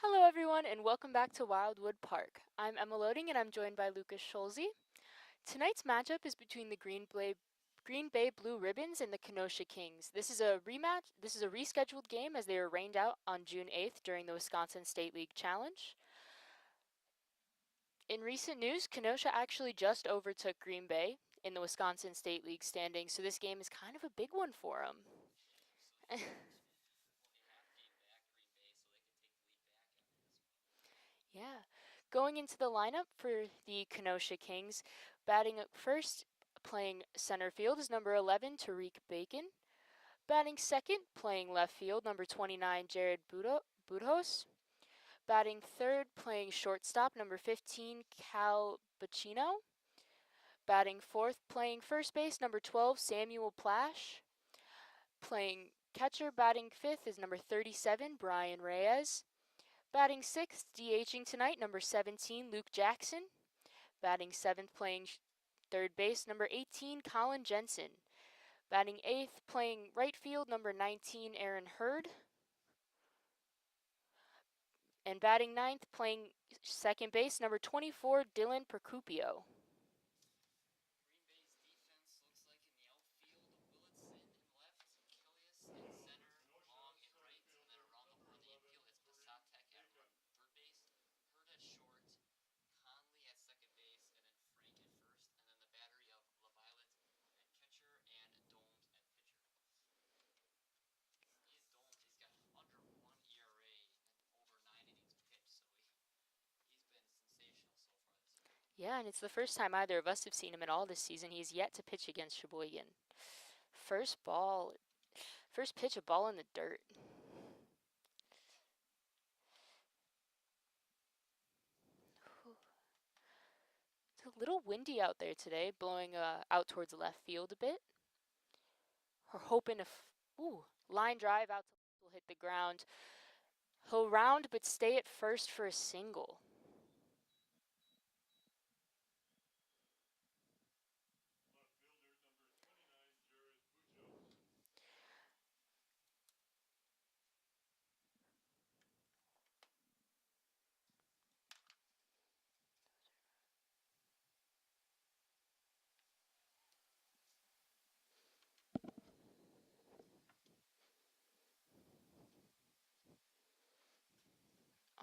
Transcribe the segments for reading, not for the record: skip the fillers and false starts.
Hello, everyone, and welcome back to Wildwood Park. I'm Emma Loading, and I'm joined by Lucas Scholze. Tonight's matchup is between the Green Bay Blue Ribbons and the Kenosha Kings. This is a rematch. This is a rescheduled game as they were rained out on June 8th during the Wisconsin State League Challenge. In recent news, Kenosha actually just overtook Green Bay in the Wisconsin State League standings, so this game is kind of a big one for them. Yeah. Going into the lineup for the Kenosha Kings, batting up first, playing center field is number 11, Tariq Bacon. Batting second, playing left field, number 29, Jared Budhos. Batting third, playing shortstop, number 15, Cal Bacino. Batting fourth, playing first base, number 12, Samuel Plash. Playing catcher, batting fifth is number 37, Brian Reyes. Batting sixth, DHing tonight, number 17, Luke Jackson. Batting seventh, playing third base, number 18, Colin Jensen. Batting eighth, playing right field, number 19, Aaron Hurd. And batting ninth, playing second base, number 24, Dylan Percupio. Yeah, and it's the first time either of us have seen him at all this season. He's yet to pitch against Sheboygan. First ball, first pitch, a ball in the dirt. It's a little windy out there today, blowing out towards left field a bit. We're hoping line drive out to left will hit the ground. He'll round but stay at first for a single.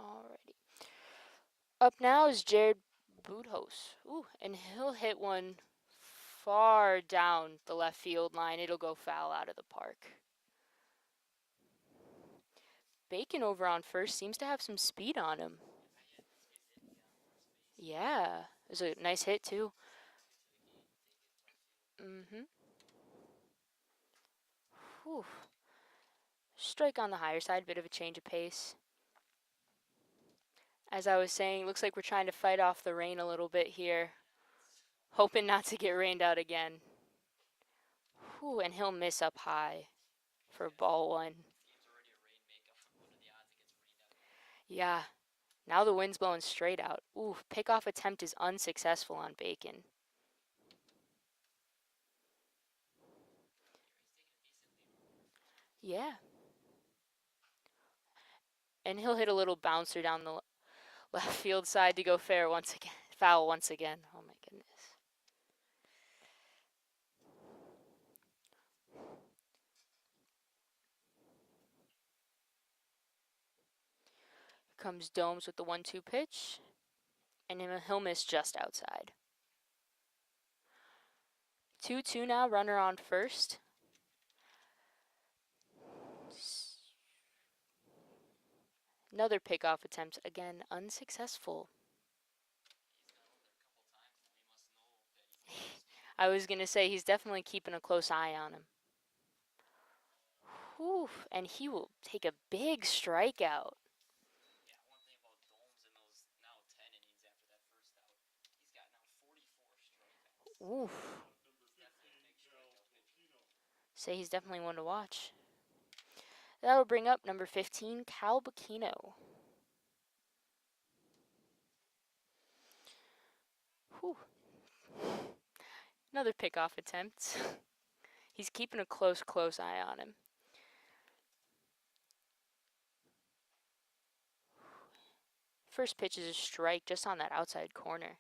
Alrighty. Up now is Jared Budhos. Ooh, and he'll hit one far down the left field line. It'll go foul out of the park. Bacon over on first seems to have some speed on him. Yeah, it was a nice hit too. Mm-hmm. Whew. Strike on the higher side, bit of a change of pace. As I was saying, looks like we're trying to fight off the rain a little bit here. Hoping not to get rained out again. Whew, and he'll miss up high for ball one. Yeah, now the wind's blowing straight out. Ooh, pickoff attempt is unsuccessful on Bacon. Yeah. And he'll hit a little bouncer down the left field side to go fair once again. Foul once again. Oh my goodness. Here comes Domes with the 1-2 pitch. And he'll miss just outside. 2-2 now, runner on first. Another pickoff attempt, again unsuccessful. I was going to say he's definitely keeping a close eye on him. Whew, and he will take a big strikeout. Oof. Say he's definitely one to watch. That'll bring up number 15, Cal Bacino. Whew. Another pickoff attempt. He's keeping a close eye on him. First pitch is a strike just on that outside corner.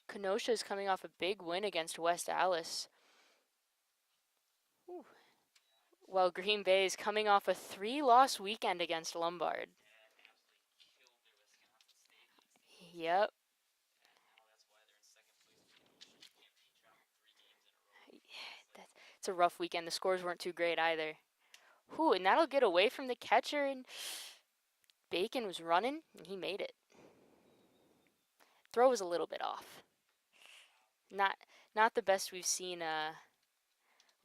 Kenosha is coming off a big win against West Allis. Ooh. While Green Bay is coming off a 3-loss weekend against Lombard. Yep. It's a rough weekend. The scores weren't too great either. Whew, and that'll get away from the catcher, and Bacon was running, and he made it. Throw was a little bit off. Not the best we've seen out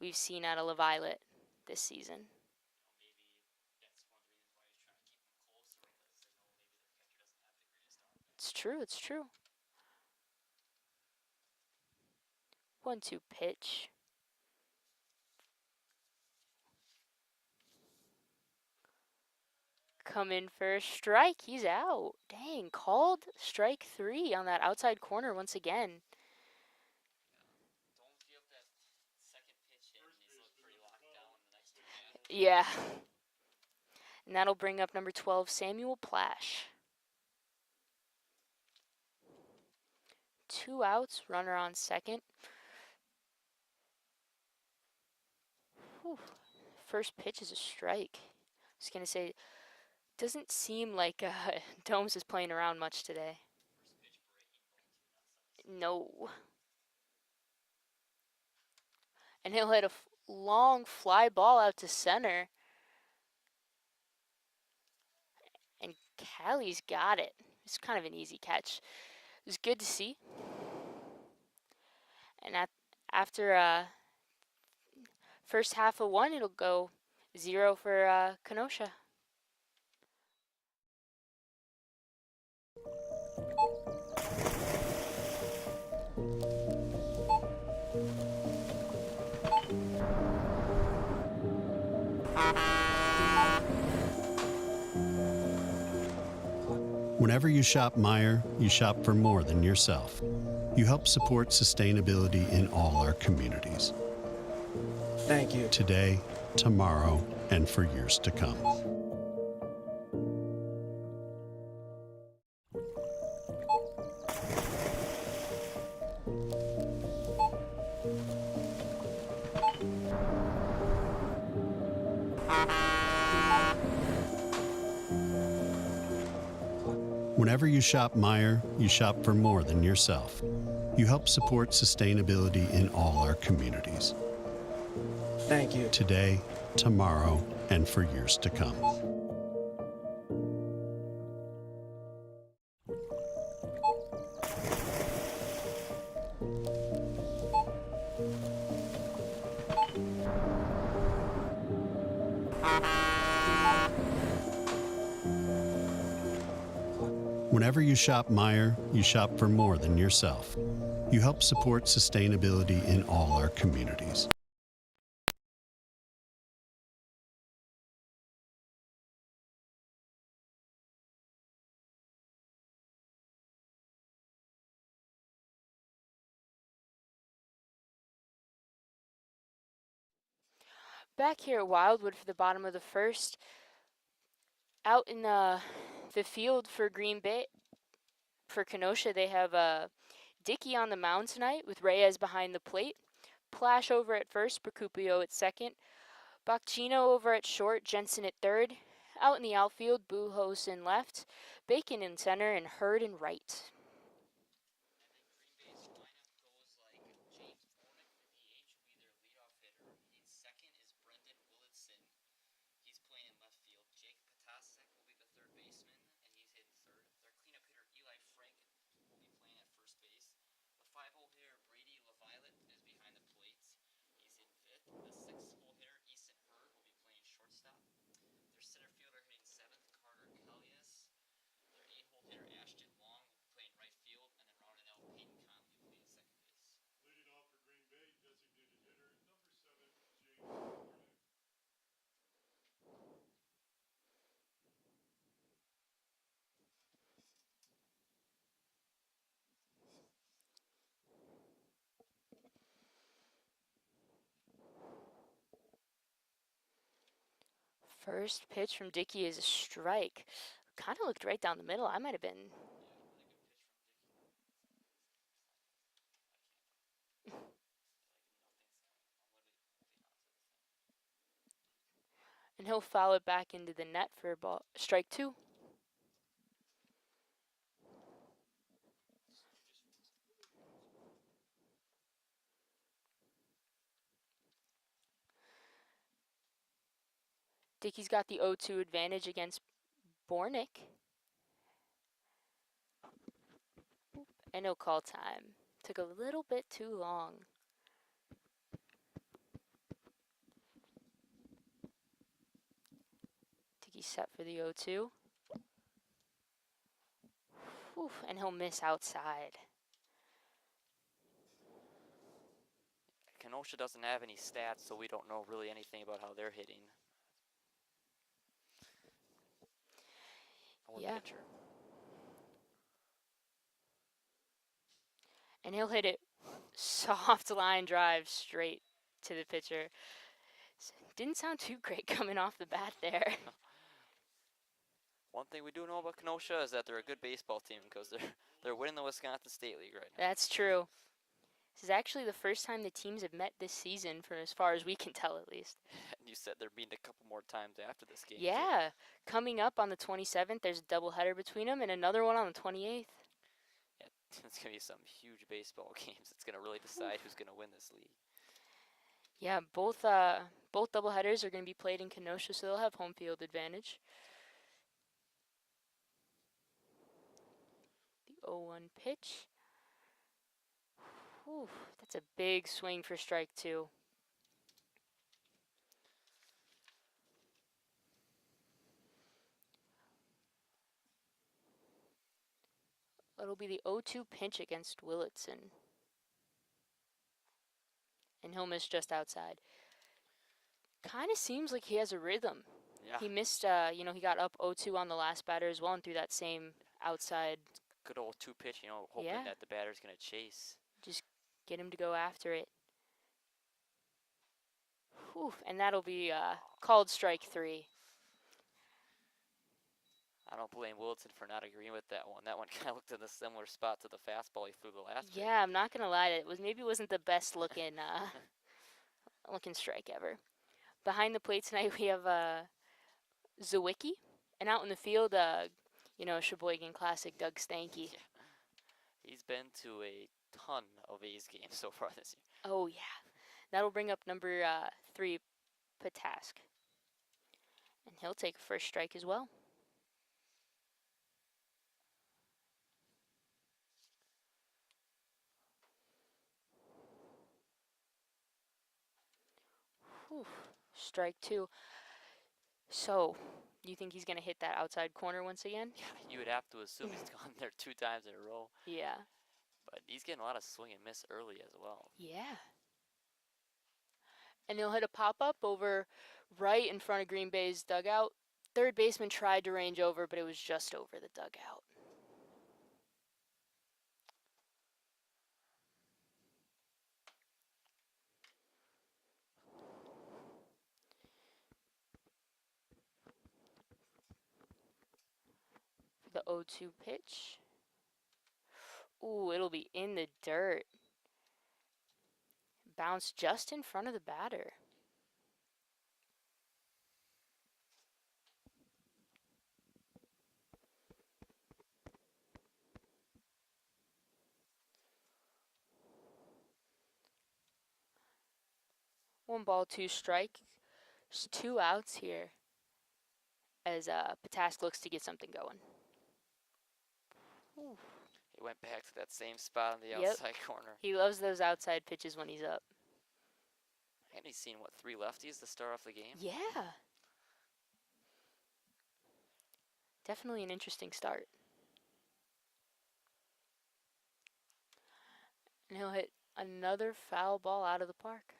of LaViolette this season. It's true, it's true. 1-2 pitch. Come in for a strike. He's out. Dang, called strike 3 on that outside corner once again. Yeah. And that'll bring up number 12, Samuel Plash. 2 outs, runner on second. Whew. First pitch is a strike. I was going to say, doesn't seem like Domes is playing around much today. No. And he'll hit a long fly ball out to center. And Callie's got it. It's kind of an easy catch. It was good to see. And after first half of 1, it'll go 0 for Kenosha. Whenever you shop Meijer, you shop for more than yourself. You help support sustainability in all our communities. Thank you. Today, tomorrow, and for years to come. Whenever you shop Meijer, you shop for more than yourself. You help support sustainability in all our communities. Thank you. Today, tomorrow, and for years to come. Whenever you shop Meijer, you shop for more than yourself. You help support sustainability in all our communities. Back here at Wildwood for the bottom of the first. Out in the field for Green Bay, for Kenosha, they have Dickey on the mound tonight with Reyes behind the plate. Plash over at first, Procupio at second. Bacchino over at short, Jensen at third. Out in the outfield, Buhos in left, Bacon in center, and Hurd in right. First pitch from Dickey is a strike. Kind of looked right down the middle. I might have been. And he'll foul it back into the net for ball strike 2. Dickey's got the 0-2 advantage against Bornick. And no call time. Took a little bit too long. Dickey's set for the 0-2. And he'll miss outside. Kenosha doesn't have any stats, so we don't know really anything about how they're hitting. Yeah. Pitcher. And he'll hit it soft line drive straight to the pitcher. Didn't sound too great coming off the bat there. One thing we do know about Kenosha is that they're a good baseball team because they're winning the Wisconsin State League right now. That's true. This is actually the first time the teams have met this season, for as far as we can tell, at least. You said they're meeting a couple more times after this game. Yeah, coming up on the 27th, there's a doubleheader between them, and another one on the 28th. Yeah, it's gonna be some huge baseball games. It's gonna really decide who's gonna win this league. Yeah, both doubleheaders are going to be played in Kenosha, so they'll have home field advantage. The 0-1 pitch. Whew, that's a big swing for strike 2. It'll be the 0-2 pitch against Willitson. And he'll miss just outside. Kind of seems like he has a rhythm. Yeah. He missed, he got up 0-2 on the last batter as well and threw that same outside. Good old 2 pitch, hoping that the batter's gonna chase. Just get him to go after it. Whew, and that'll be called strike 3. I don't blame Wilson for not agreeing with that one. That one kind of looked in a similar spot to the fastball he threw the last pitch. Yeah, I'm not gonna lie. It wasn't the best looking looking strike ever. Behind the plate tonight we have Zawicki, and out in the field, Sheboygan Classic Doug Stanky. Yeah. He's been to a ton of A's games so far this year. Oh yeah, that'll bring up number 3, Patask, and he'll take a first strike as well. Whew. Strike 2. So, you think he's going to hit that outside corner once again? Yeah, you would have to assume he's gone there 2 times in a row. Yeah. But he's getting a lot of swing and miss early as well. Yeah. And he'll hit a pop-up over right in front of Green Bay's dugout. Third baseman tried to range over, but it was just over the dugout. The 0-2 pitch. Ooh, it'll be in the dirt. Bounced just in front of the batter. One ball, 2 strike. Just 2 outs here as Patask looks to get something going. Ooh. He went back to that same spot on the Yep. outside corner. He loves those outside pitches when he's up. And he's seen, 3 lefties to start off the game? Yeah. Definitely an interesting start. And he'll hit another foul ball out of the park.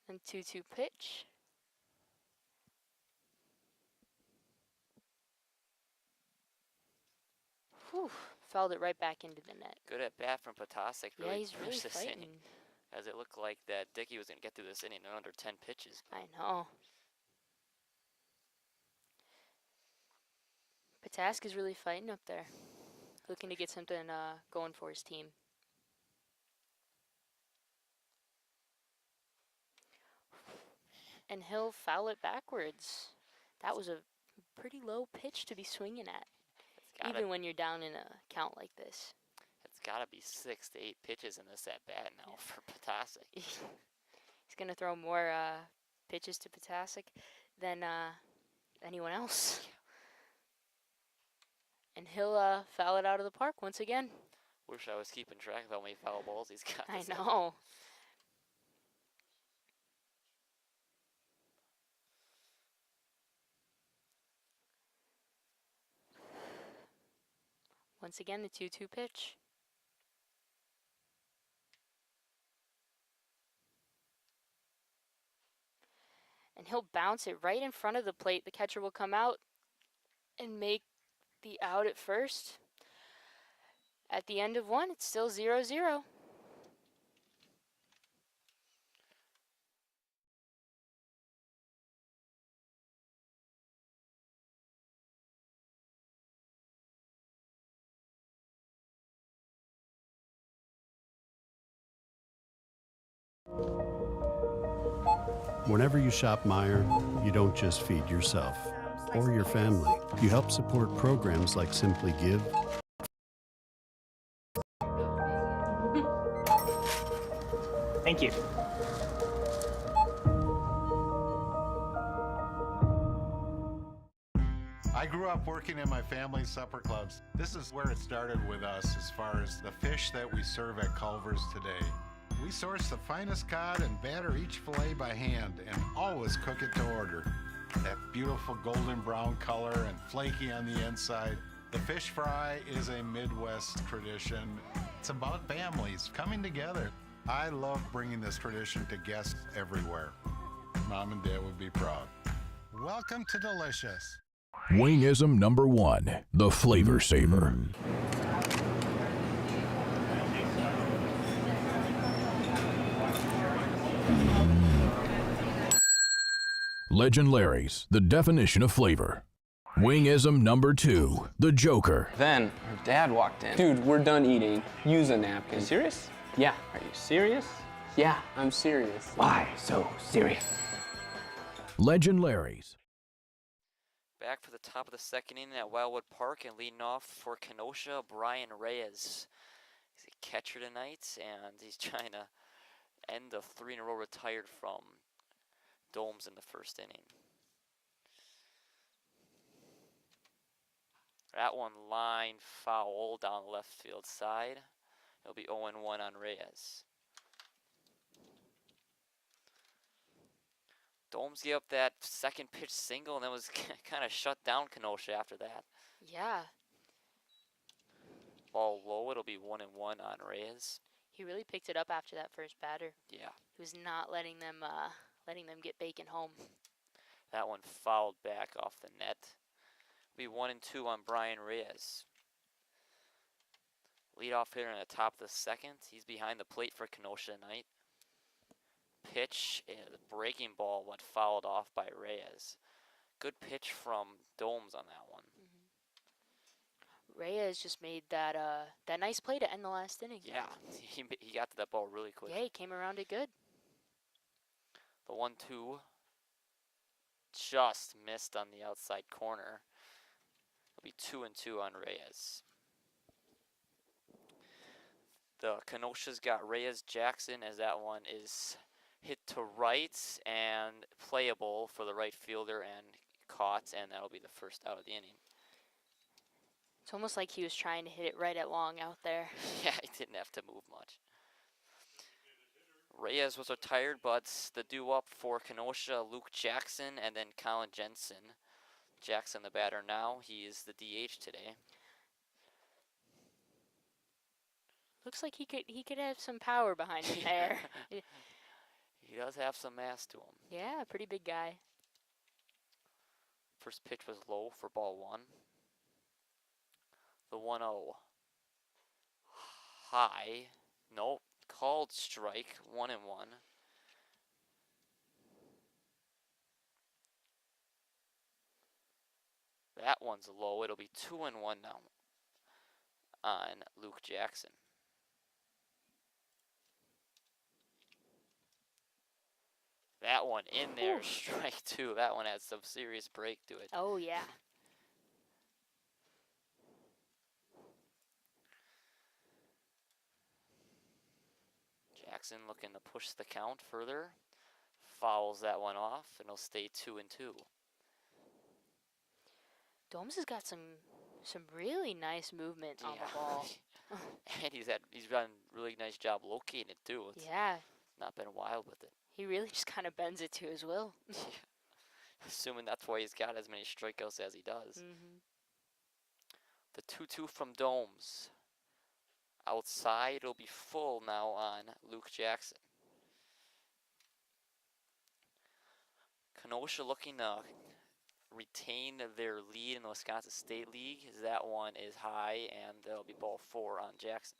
And 2-2 pitch. Whew, fouled it right back into the net. Good at bat from Potasek. Yeah, Really he's really pushed this fighting. inning, as it looked like that Dickey was going to get through this inning in under 10 pitches. I know. Potask is really fighting up there, looking to get something going for his team. And he'll foul it backwards. That was a pretty low pitch to be swinging at, even when you're down in a count like this. It's got to be 6 to 8 pitches in this at bat now for Potasek. He's going to throw more pitches to Potasek than anyone else. And he'll foul it out of the park once again. Wish I was keeping track of how many foul balls he's got. I know. Once again, the 2-2 pitch. And he'll bounce it right in front of the plate. The catcher will come out and make the out at first. At the end of one, it's still 0-0. Whenever you shop Meijer, you don't just feed yourself or your family. You help support programs like Simply Give, Thank you. I grew up working in my family's supper clubs. This is where it started with us as far as the fish that we serve at Culver's today. We source the finest cod and batter each fillet by hand and always cook it to order. That beautiful golden brown color and flaky on the inside. The fish fry is a Midwest tradition. It's about families coming together. I love bringing this tradition to guests everywhere. Mom and Dad would be proud. Welcome to Delicious. Wingism number 1, the Flavor Saver. Legend Larry's, the definition of flavor. Wingism number 2, the Joker. Then her dad walked in. Dude, we're done eating. Use a napkin. You serious? Yeah. Are you serious? Yeah, I'm serious. Why so serious? Legend Larry's. Back for the top of the second inning at Wildwood Park, and leading off for Kenosha, Brian Reyes. He's a catcher tonight, and he's trying to end a 3 in a row retired from Domes in the first inning. That one line foul down the left field side. It'll be 0-1 on Reyes. Domes gave up that second pitch single and then was kind of shut down Kenosha after that. Yeah, Ball low, it'll be 1-1 on Reyes. he really picked it up after that first batter. Yeah, He was not letting them get Bacon home. that one fouled back off the net. Be 1-2 on Brian Reyes. Leadoff hitter in the top of the second. He's behind the plate for Kenosha tonight. Pitch, the breaking ball went fouled off by Reyes. Good pitch from Domes on that one. Reyes just made that that nice play to end the last inning. Yeah, he got to that ball really quick. Yeah, he came around it good. The 1-2 just missed on the outside corner. It'll be 2-2 on Reyes. The Kenosha's got Reyes Jackson, as that one is hit to right and playable for the right fielder and caught, and that'll be the first out of the inning. It's almost like he was trying to hit it right at long out there. Yeah, he didn't have to move much. Reyes was retired, but the due-up for Kenosha, Luke Jackson, and then Colin Jensen. Jackson the batter now. He is the DH today. Looks like he could have some power behind him there. He does have some mass to him. Yeah, pretty big guy. First pitch was low for ball 1. The 1-0. High. Nope. Called strike. 1-1. That one's low. It'll be 2-1 now on Luke Jackson. That one in there, strike 2. That one had some serious break to it. Oh, yeah. Jackson looking to push the count further. Fouls that one off, and it'll stay 2-2. Domes has got some really nice movement on the ball. And he's done a really nice job locating it too. It's Yeah. not been wild with it. He really just kind of bends it to his will. Assuming that's why he's got as many strikeouts as he does. Mm-hmm. The 2-2 from Domes. Outside, it'll be full now on Luke Jackson. Kenosha looking to retain their lead in the Wisconsin State League, as that one is high, and there'll be ball 4 on Jackson.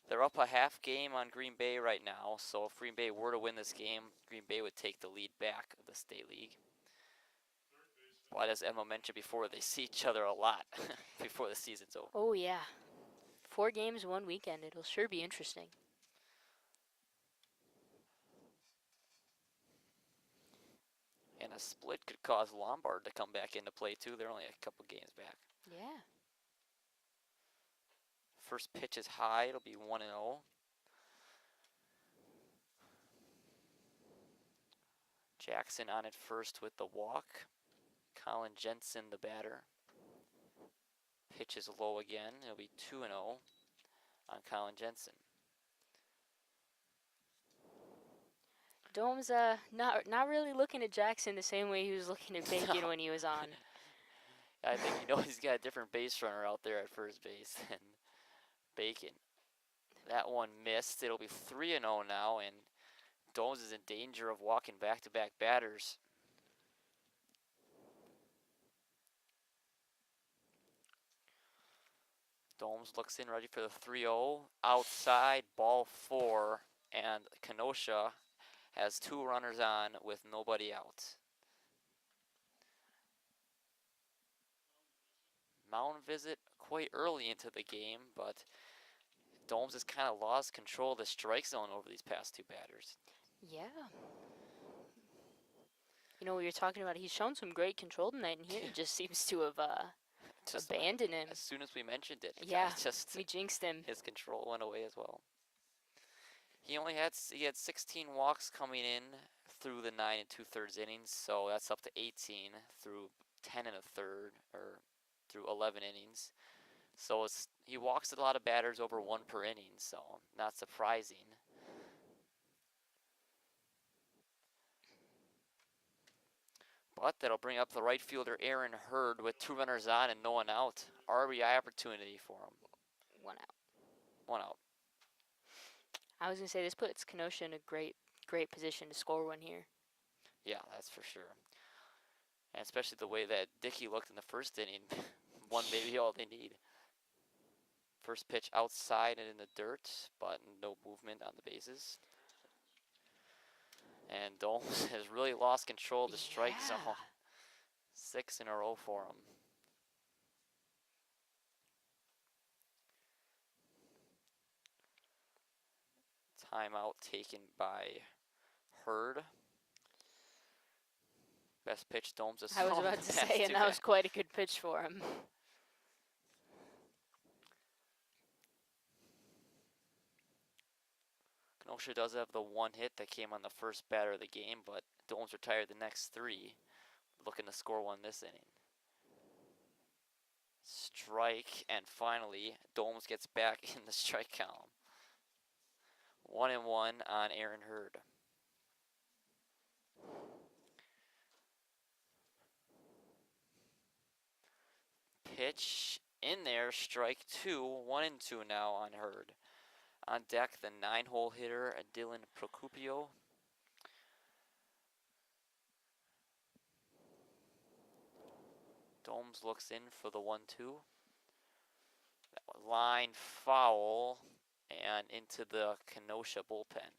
They're up a half game on Green Bay right now, so if Green Bay were to win this game, Green Bay would take the lead back of the State League. But as Emma mentioned before, they see each other a lot before the season's over. Oh, yeah. 4 games, 1 weekend. It'll sure be interesting. And a split could cause Lombard to come back into play, too. They're only a couple games back. Yeah. First pitch is high. It'll be 1-0. Jackson on it first with the walk. Colin Jensen, the batter. Pitch is low again. It'll be 2-0 on Colin Jensen. Dome's not really looking at Jackson the same way he was looking at Bacon when he was on. I think he's got a different base runner out there at first base than Bacon. That one missed. It'll be 3-0 now, and Domes is in danger of walking back-to-back batters. Domes looks in, ready for the 3-0. Outside, ball 4, and Kenosha has 2 runners on with nobody out. Mound visit quite early into the game, but Domes has kind of lost control of the strike zone over these past 2 batters. Yeah. You know, we were talking about he's shown some great control tonight, and here he just seems to have abandoned him. As soon as we mentioned it, Yeah, just we jinxed him. his control went away as well. He had 16 walks coming in through the 9 2/3 innings, so that's up to 18 through 10 1/3, or through 11 innings. So he walks a lot of batters, over 1 per inning, so not surprising. But that'll bring up the right fielder Aaron Hurd with 2 runners on and no one out. RBI opportunity for him. 1 out. 1 out. I was gonna say this puts Kenosha in a great position to score one here. Yeah, that's for sure. And especially the way that Dickey looked in the first inning. One maybe all they need. First pitch outside and in the dirt, but no movement on the bases. And Domes has really lost control of the strike zone. 6 in a row for him. Timeout taken by Hurd. Best pitch Domes has I was thrown about in to the past say, 2 and that was quite a good pitch for him. Kenosha does have the 1 hit that came on the first batter of the game, but Domes retired the next 3, looking to score 1 this inning. Strike, and finally, Domes gets back in the strike column. 1-1 on Aaron Hurd. Pitch in there, strike 2, 1-2 now on Hurd. On deck, the 9-hole hitter, Dylan Procupio. Domes looks in for the 1-2. line foul and into the Kenosha bullpen.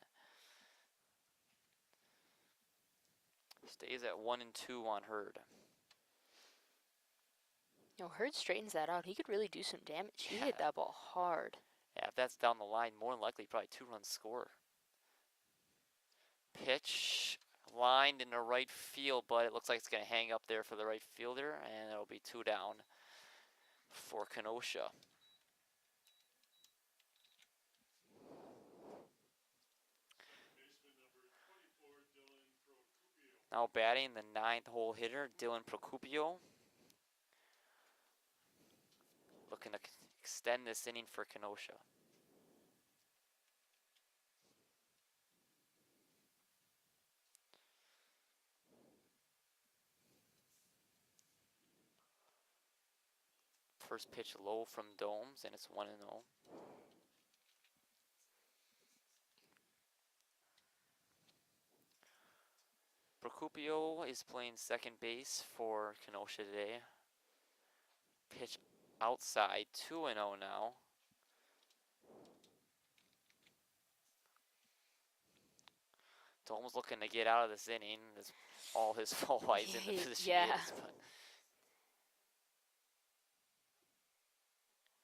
Stays at 1-2 on Hurd. You know, Hurd straightens that out. He could really do some damage. He Yeah. hit that ball hard. Yeah, if that's down the line, more than likely probably 2-run score. Pitch lined into right field, but it looks like it's going to hang up there for the right fielder, and it'll be 2 down for Kenosha. Now batting the 9th hole hitter, Dylan Procupio. Looking to extend this inning for Kenosha. First pitch low from Domes, and it's 1-0. Procupio is playing second base for Kenosha today. Pitch outside, 2-0 now. Domes looking to get out of this inning. It's all his fault why he's in the position Yeah. he is. But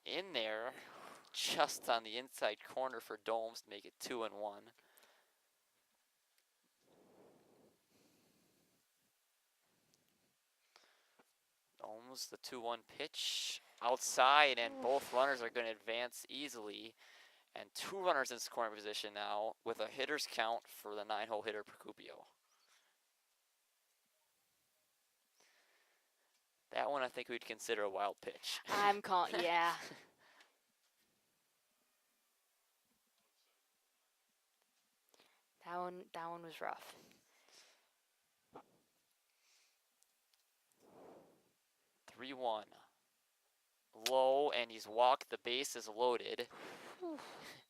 in there, just on the inside corner for Domes to make it 2-1. Domes, the 2-1 pitch outside, and both runners are going to advance easily. And 2 runners in scoring position now with a hitter's count for the 9-hole hitter Procupio. That one I think we'd consider a wild pitch. I'm calling, yeah. That one was rough. Three one. Low, and he's walked. The base is loaded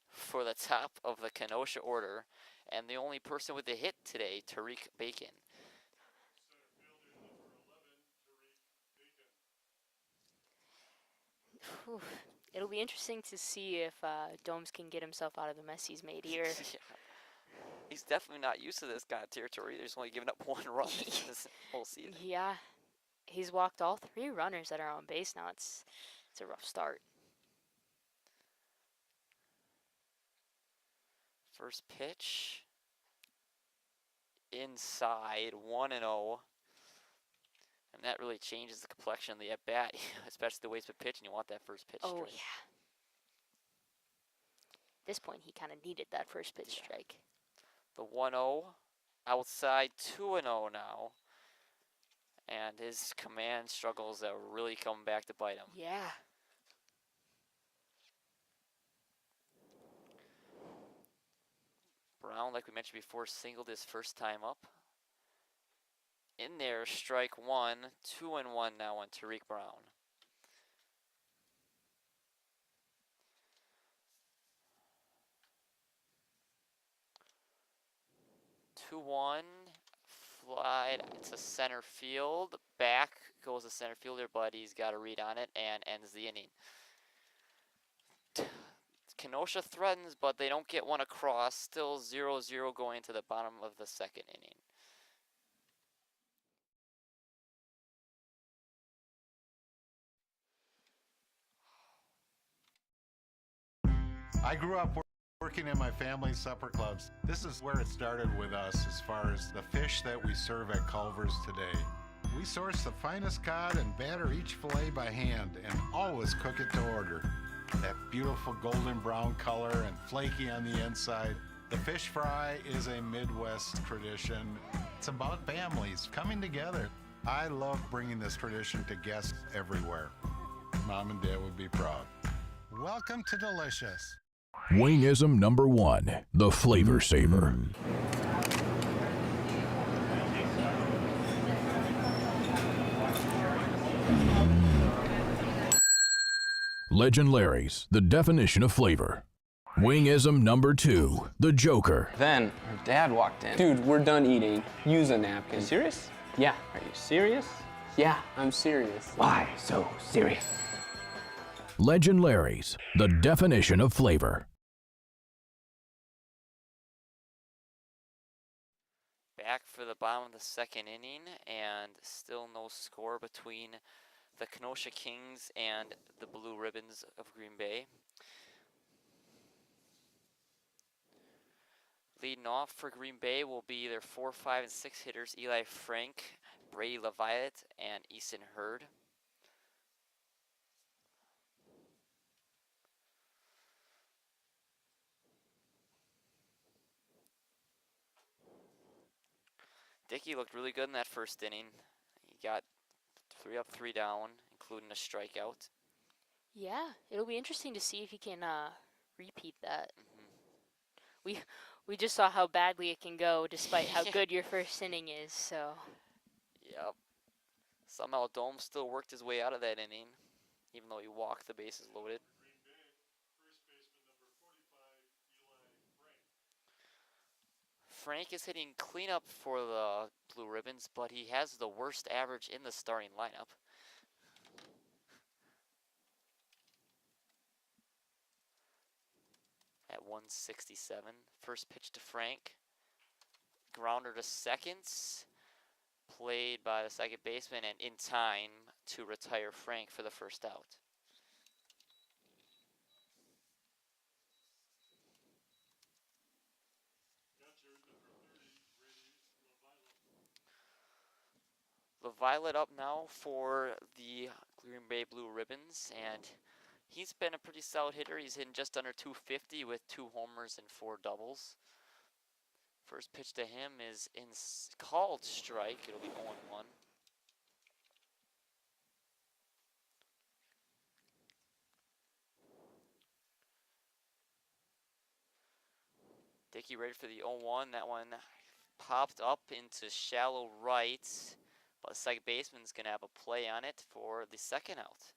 for the top of the Kenosha order. And the only person with a hit today, Tariq Bacon. Whew. It'll be interesting to see if Domes can get himself out of the mess he's made here. Yeah. He's definitely not used to this kind of territory. He's only given up 1 run this whole season. Yeah, he's walked all 3 runners that are on base now. It's a rough start. First pitch. Inside, 1-0. And that really changes the complexion of the at-bat, especially the way it's been pitched, and you want that first pitch Oh, strike. yeah. At this point, he kind of needed that first pitch strike. The 1-0, outside, 2-0 now. And his command struggles are really coming back to bite him. Yeah. Brown, like we mentioned before, singled his first time up. In there, strike 1, 2-1 now on Tariq Brown. Two one, fly to center field. Back goes the center fielder, but he's got a read on it and ends the inning. Kenosha threatens, but they don't get one across. Still 0-0 going to the bottom of the 2nd inning. I grew up working in my family's supper clubs. This is where it started with us as far as the fish that we serve at Culver's today. We source the finest cod and batter each fillet by hand and always cook it to order. That beautiful golden brown color and flaky on the inside. The fish fry is a Midwest tradition. It's about families coming together. I love bringing this tradition to guests everywhere. Mom and Dad would be proud. Welcome to Delicious. Wingism number 1, the Flavor Saver. Legend Larry's, the definition of flavor. Wingism number 2, the Joker. Then her dad walked in. Dude, we're done eating. Use a napkin. Serious? Yeah. Are you serious? Yeah, I'm serious. Why so serious? Legend Larry's, the definition of flavor. Back for the bottom of the second inning, and still no score between the Kenosha Kings and the Blue Ribbons of Green Bay. Leading off for Green Bay will be their 4, 5, and 6 hitters, Eli Frank, Brady Leviat, and Easton Hurd. Dickey looked really good in that first inning. He got 3 up, 3 down, including a strikeout. Yeah, it'll be interesting to see if he can repeat that. We just saw how badly it can go, despite how good your first inning is. So. Yep. Somehow Dome still worked his way out of that inning, even though he walked the bases loaded. Frank is hitting cleanup for the Blue Ribbons, but he has the worst average in the starting lineup. At 167. First pitch to Frank. Grounder to second. Played by the second baseman and in time to retire Frank for the first out. Violet up now for the Green Bay Blue Ribbons, and he's been a pretty solid hitter. He's hitting just under 250 with 2 homers and 4 doubles. First pitch to him is in called strike. It'll be 0-1. Dickey ready for the 0-1. That one popped up into shallow right. But the second baseman's going to have a play on it for the second out.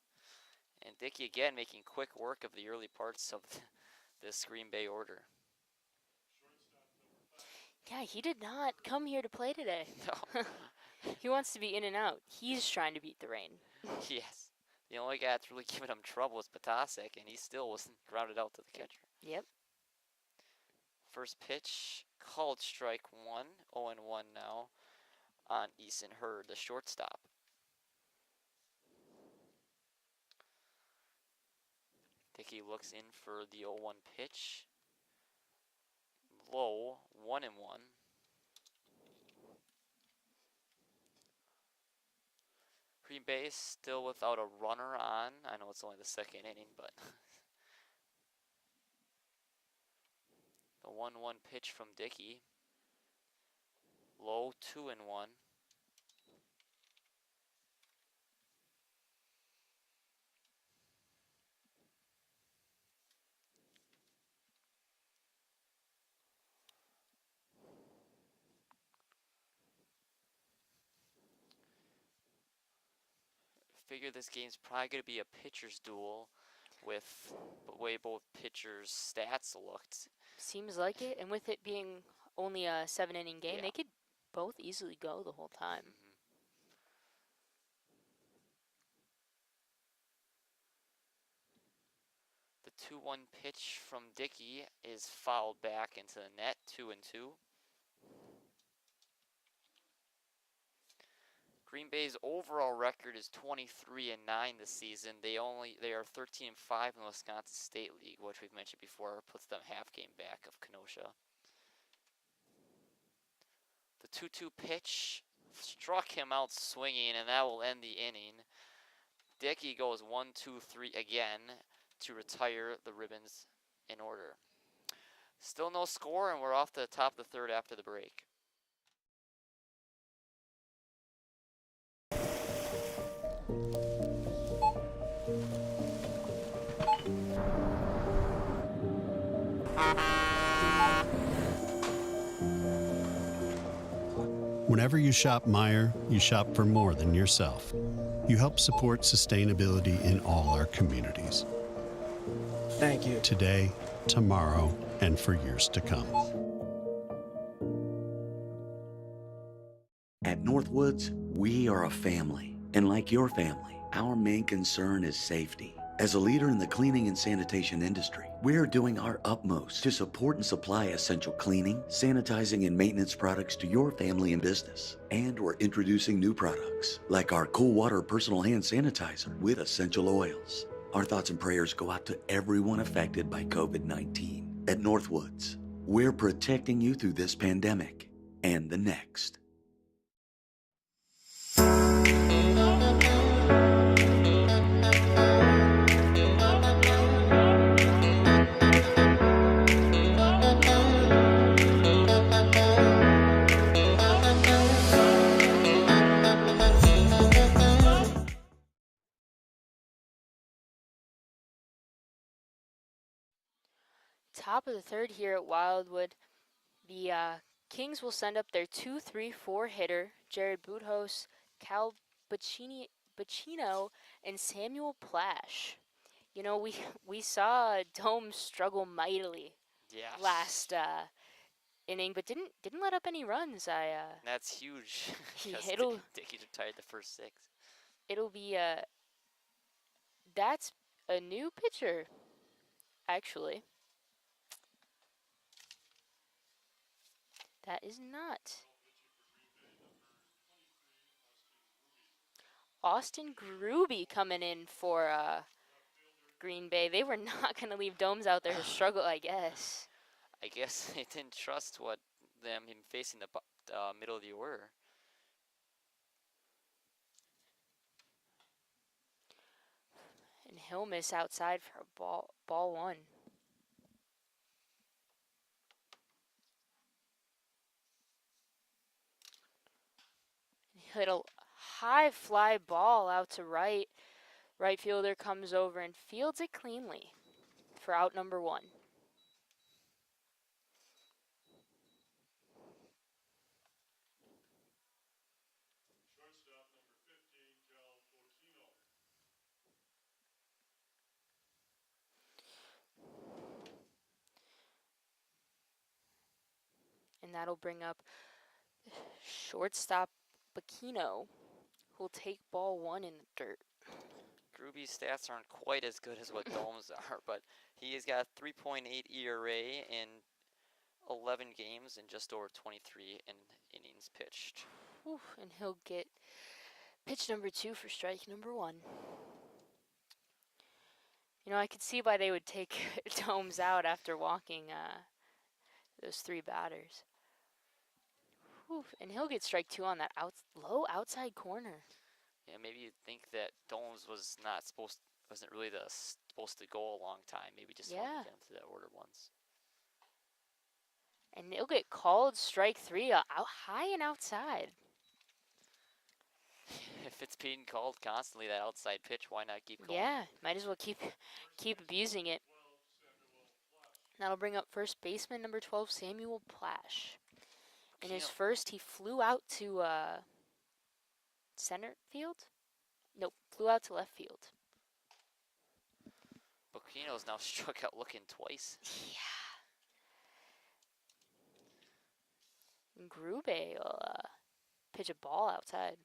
And Dickey again making quick work of the early parts of this Green Bay order. Yeah, he did not come here to play today. No. He wants to be in and out. He's trying to beat the rain. Yes. The only guy that's really giving him trouble is Patasek, and he still wasn't grounded out to the catcher. Yep. First pitch, called strike 1, 0-1 now on Easton Hurd, the shortstop. Dickey looks in for the 0-1 pitch. Low, 1-1. Green Bay still without a runner on. I know it's only the second inning, but the 1-1 pitch from Dickey. Low, 2-1. Figure this game's probably going to be a pitcher's duel with the way both pitchers' stats looked. Seems like it, and with it being only a 7-inning game, Yeah. they could both easily go the whole time. The 2-1 pitch from Dickey is fouled back into the net, 2-2. Green Bay's overall record is 23-9 this season. They are 13-5 in the Wisconsin State League, which we've mentioned before, puts them half game back of Kenosha. The 2-2 pitch struck him out swinging, and that will end the inning. Dickey goes 1-2-3 again to retire the Ribbons in order. Still no score, and we're off to the top of the third after the break. Whenever you shop Meijer, you shop for more than yourself. You help support sustainability in all our communities. Thank you. Today, tomorrow, and for years to come. At Northwoods, we are a family. And like your family, our main concern is safety. As a leader in the cleaning and sanitation industry, we're doing our utmost to support and supply essential cleaning, sanitizing, and maintenance products to your family and business. And we're introducing new products, like our Cool Water Personal Hand Sanitizer with essential oils. Our thoughts and prayers go out to everyone affected by COVID-19. At Northwoods, we're protecting you through this pandemic and the next. Top of the third here at Wildwood. The Kings will send up their 2-3-4 hitter, Jared Boothouse, Cal Bacino, and Samuel Plash. You know, we saw Dome struggle mightily Yes. last inning, but didn't let up any runs. That's huge. Dickey retired the first 6. It'll be that's a new pitcher, actually. That is not. Austin Gruby coming in for Green Bay. They were not going to leave Domes out there to struggle, I guess. I guess they didn't trust him facing the middle of the order. And he'll miss outside for a ball 1. Hit a high fly ball out to right. Right fielder comes over and fields it cleanly for out number 1. And that'll bring up shortstop Bacino, who'll take ball 1 in the dirt. Gruby's stats aren't quite as good as what Dome's are, but he has got 3.8 ERA in 11 games and just over 23 innings pitched. Whew, and he'll get pitch number 2 for strike number 1. You know, I could see why they would take Domes out after walking those 3 batters. Whew, and he'll get strike 2 on that low outside corner. Yeah, maybe you'd think that Domes wasn't really supposed to go a long time. Maybe just wanted to get into that order once. And he'll get called strike 3 out high and outside. If it's being called constantly, that outside pitch, why not keep going? Yeah, might as well keep abusing it. That'll bring up first baseman number 12, Samuel Plash. In his first, he flew out to center field? Nope, flew out to left field. Bocchino's now struck out looking twice. Yeah. Grube will pitch a ball outside.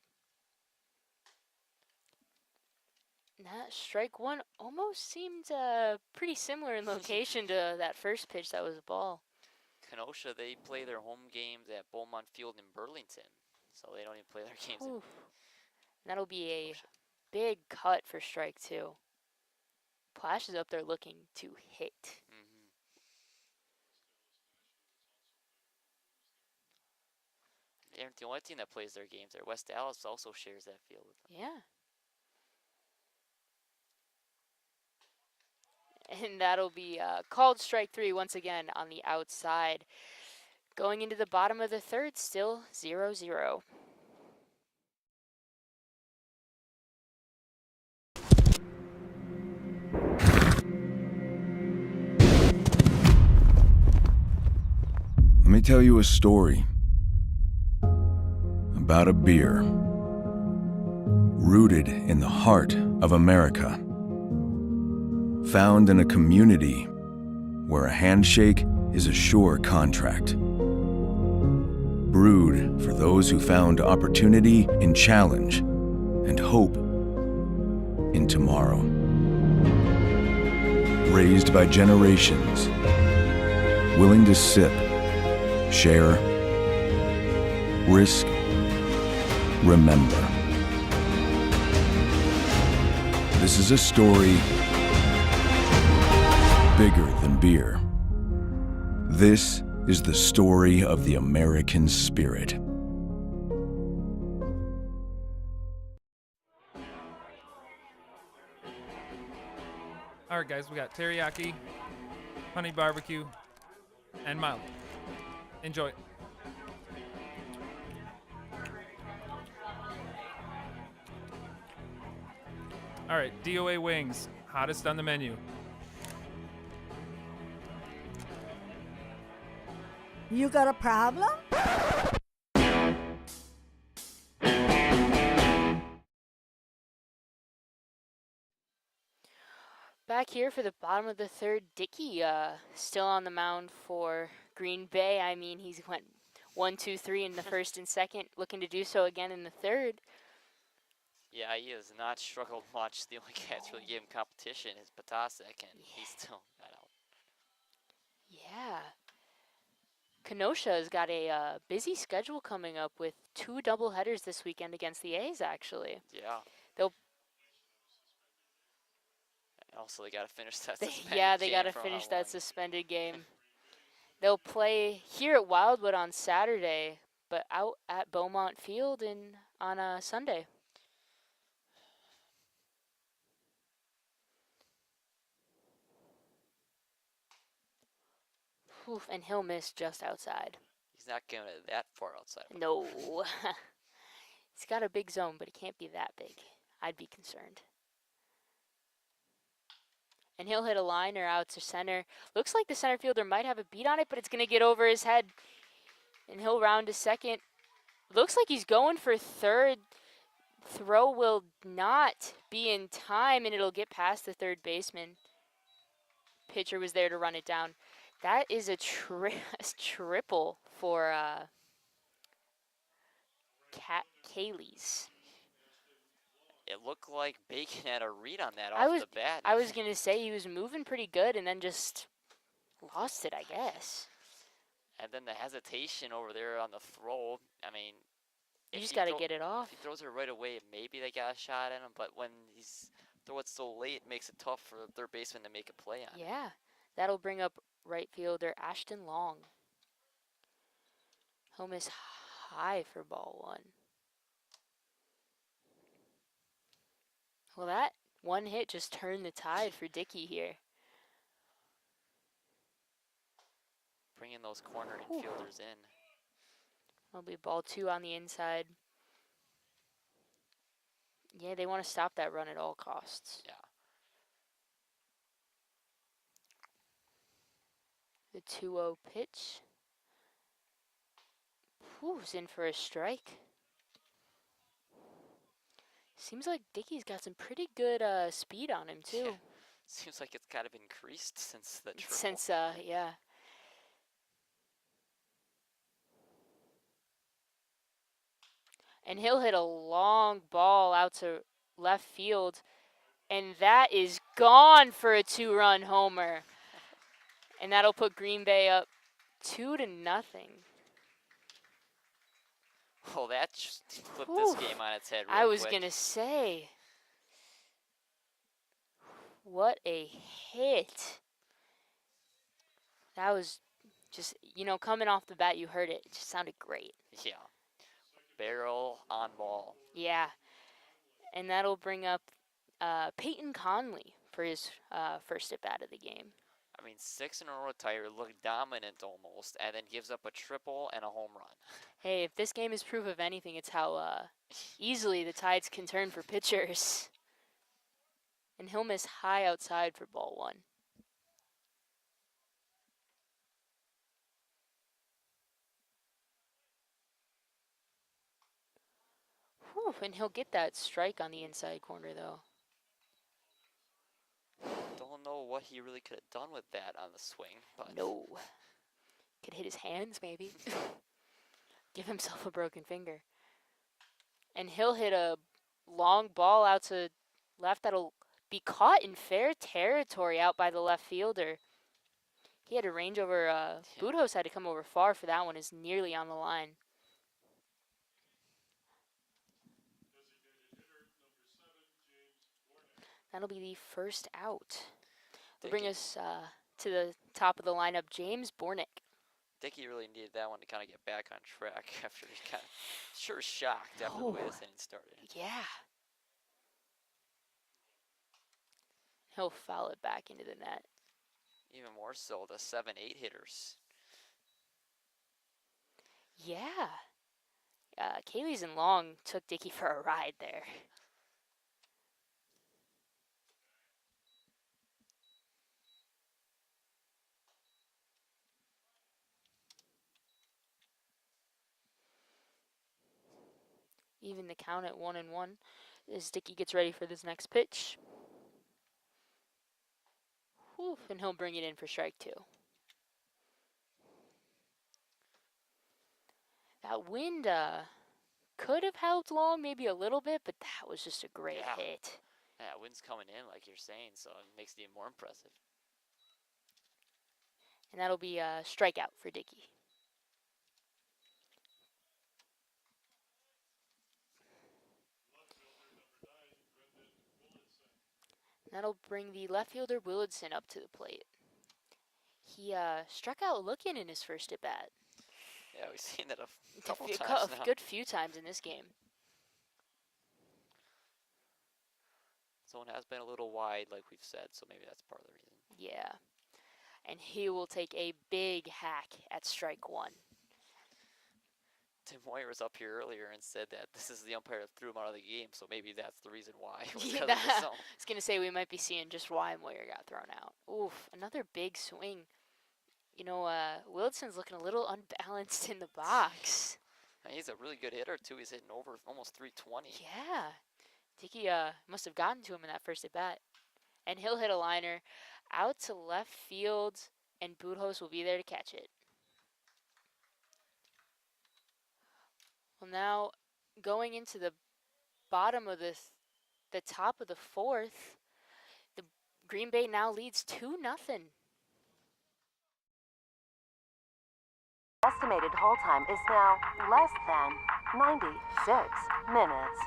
And that strike 1 almost seemed pretty similar in location to that first pitch that was a ball. Kenosha, they play their home games at Beaumont Field in Burlington, so they don't even play their games. That'll be a big cut for strike 2. Plash is up there looking to hit. They're the only team that plays their games there. West Dallas also shares that field with them. Yeah. And that'll be called strike 3 once again on the outside. Going into the bottom of the third, still 0-0. Let me tell you a story about a beer rooted in the heart of America, found in a community where a handshake is a sure contract, brewed for those who found opportunity in challenge and hope in tomorrow. raised by generations, willing to sip, share, risk, remember. This is a story bigger than beer. This is the story of the American spirit. All right, guys, we got teriyaki, honey barbecue, and mild. Enjoy. All right, DOA wings, hottest on the menu. You got a problem? Back here for the bottom of the third, Dickey still on the mound for Green Bay. I mean, he's went 1, 2, 3 in the first and second, looking to do so again in the third. Yeah, he has not struggled much. The only guy that's really gave him competition is Patasek, and he's still got out. Yeah. Kenosha has got a busy schedule coming up with 2 doubleheaders this weekend against the A's, actually. Yeah. They'll Also, they got to finish that suspended yeah, they game got to from finish how that long- suspended game. They'll play here at Wildwood on Saturday, but out at Beaumont Field on a Sunday. Oof, and he'll miss just outside. He's not going that far outside. No. He's got a big zone, but it can't be that big. I'd be concerned. And he'll hit a liner out to center. Looks like the center fielder might have a beat on it, but it's going to get over his head. And he'll round to second. Looks like he's going for third. Throw will not be in time, and it'll get past the third baseman. Pitcher was there to run it down. That is a triple for Kaylee's. It looked like Bacon had a read on that off the bat. I was going to say he was moving pretty good and then just lost it, I guess. And then the hesitation over there on the throw. I mean, you just got to get it off. If he throws it right away, maybe they got a shot at him. But when he's throw it so late, it makes it tough for the third baseman to make a play on it. Yeah, that'll bring up right fielder Ashton Long. Home is high for ball 1. Well, that one hit just turned the tide for Dickey here. Bringing those corner infielders in. It'll be ball 2 on the inside. Yeah, they want to stop that run at all costs. Yeah. The 2-0 pitch. Who's in for a strike. Seems like Dickey's got some pretty good speed on him, too. Yeah. Seems like it's kind of increased since the triple. Since, yeah. And he'll hit a long ball out to left field. And that is gone for a 2-run homer. And that'll put Green Bay up 2-0. Oh, that just flipped this game on its head real I was quick. going to say. What a hit. That was just, coming off the bat, you heard it. It just sounded great. Yeah. Barrel on ball. Yeah. And that'll bring up Peyton Conley for his first at-bat of the game. I mean, 6 in a row tire, looked dominant almost, and then gives up a triple and a home run. Hey, if this game is proof of anything, it's how easily the tides can turn for pitchers. And he'll miss high outside for ball 1. Whew, and he'll get that strike on the inside corner, though. Don't know what he really could have done with that on the swing, but no. Could hit his hands, maybe. Give himself a broken finger. And he'll hit a long ball out to left that'll be caught in fair territory out by the left fielder. He had to range over. Budhos had to come over far for that one. Is nearly on the line. That'll be the first out. Will bring us to the top of the lineup, James Bornick. Dickey really needed that one to kind of get back on track after he's kind of sure shocked after the way this inning started. Yeah. He'll foul it back into the net. Even more so, the 7-8 hitters. Yeah. Kaylee's and Long took Dickey for a ride there. Even the count at 1-1 as Dickey gets ready for this next pitch. Whew, and he'll bring it in for strike 2. That wind could have helped Long maybe a little bit, but that was just a great hit. Yeah, wind's coming in like you're saying, so it makes it even more impressive. And that'll be a strikeout for Dickey. That'll bring the left fielder Willardson up to the plate. He struck out looking in his first at bat. Yeah, we've seen that a couple times now. A good few times in this game. Zone has been a little wide, like we've said, so maybe that's part of the reason. Yeah. And he will take a big hack at strike 1. Tim Moyer was up here earlier and said that this is the umpire that threw him out of the game, so maybe that's the reason why. Yeah, I was going to say we might be seeing just why Moyer got thrown out. Oof, another big swing. You know, Wilson's looking a little unbalanced in the box. He's a really good hitter, too. He's hitting over almost 320. Yeah. Dickey must have gotten to him in that first at bat. And he'll hit a liner out to left field, and Budhos will be there to catch it. Well, now going into the bottom of the top of the 4th, the Green Bay now leads 2-0. Estimated hold time is now less than 96 minutes.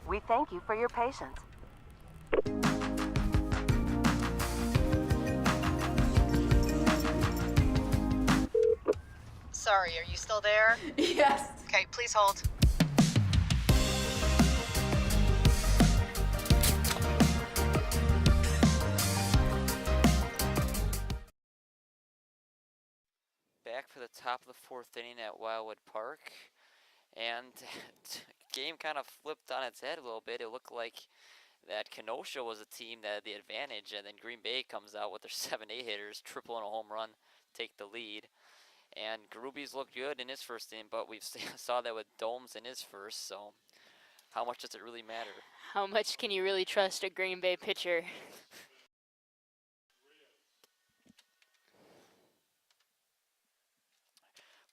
We thank you for your patience. Sorry, are you still there? Yes. Okay, please hold. Back for the top of the 4th inning at Wildwood Park. And game kind of flipped on its head a little bit. It looked like that Kenosha was a team that had the advantage, and then Green Bay comes out with their 7-8 hitters, triple and a home run, take the lead. And Garubi's looked good in his first inning, but we saw that with Domes in his first, so how much does it really matter? How much can you really trust a Green Bay pitcher?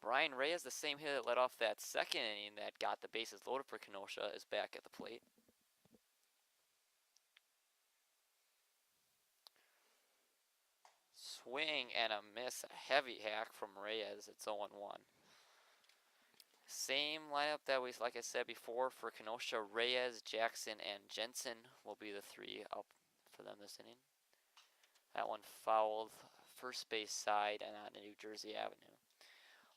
Brian Reyes, the same hitter that led off that second inning that got the bases loaded for Kenosha, is back at the plate. Swing and a miss, a heavy hack from Reyes. It's 0-1. Same lineup that we, like I said before, for Kenosha. Reyes, Jackson, and Jensen will be the 3 up for them this inning. That one fouled first base side and on New Jersey Avenue.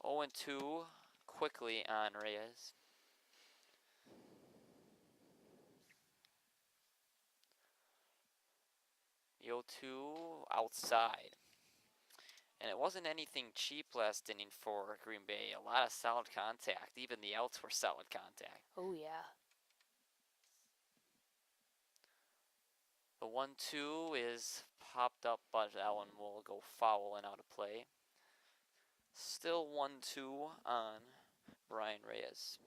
0-2 quickly on Reyes. The 0-2 outside. And it wasn't anything cheap last inning for Green Bay. A lot of solid contact. Even the outs were solid contact. Oh, yeah. The 1-2 is popped up, but that one will go foul and out of play. Still 1-2 on Brian Reyes.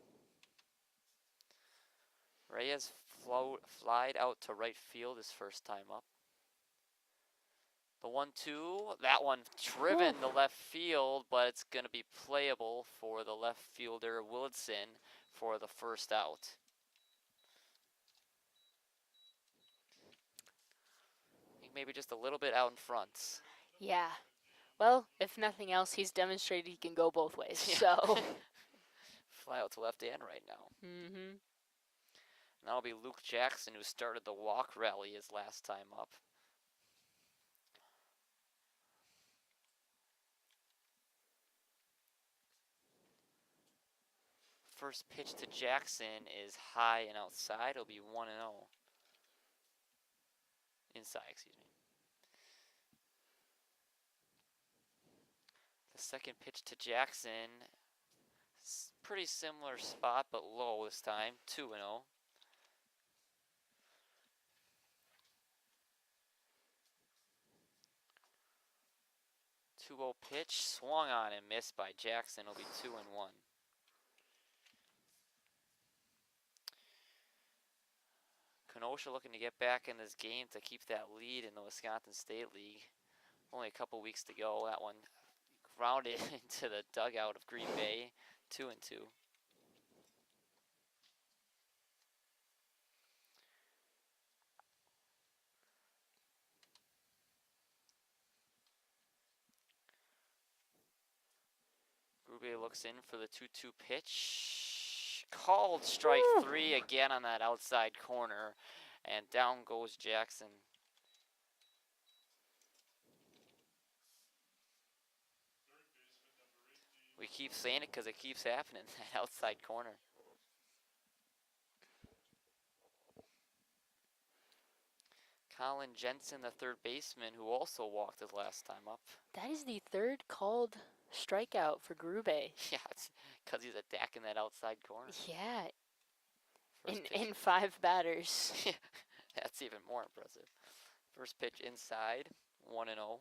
Reyes flied out to right field his first time up. The 1-2, that one driven to left field, but it's going to be playable for the left fielder Willardson for the first out. I think maybe just a little bit out in front. Yeah. Well, if nothing else, he's demonstrated he can go both ways. Yeah. So. Fly out to left and right now. Mm-hmm. And that'll be Luke Jackson, who started the walk rally his last time up. First pitch to Jackson is high and outside. It'll be 1-0. Inside, excuse me. The second pitch to Jackson, pretty similar spot, but low this time, 2-0. 2-0 pitch, swung on and missed by Jackson. It'll be 2-1. Kenosha looking to get back in this game to keep that lead in the Wisconsin State League. Only a couple weeks to go. That one grounded into the dugout of Green Bay, 2-2. Grube looks in for the 2-2 pitch. Called strike 3 again on that outside corner. And down goes Jackson. We keep saying it because it keeps happening, that outside corner. Colin Jensen, the third baseman, who also walked his last time up. That is the third called strikeout for Grube. Yeah, it's because he's attacking that outside corner. Yeah. First In 5 batters. That's even more impressive. First pitch inside, 1-0.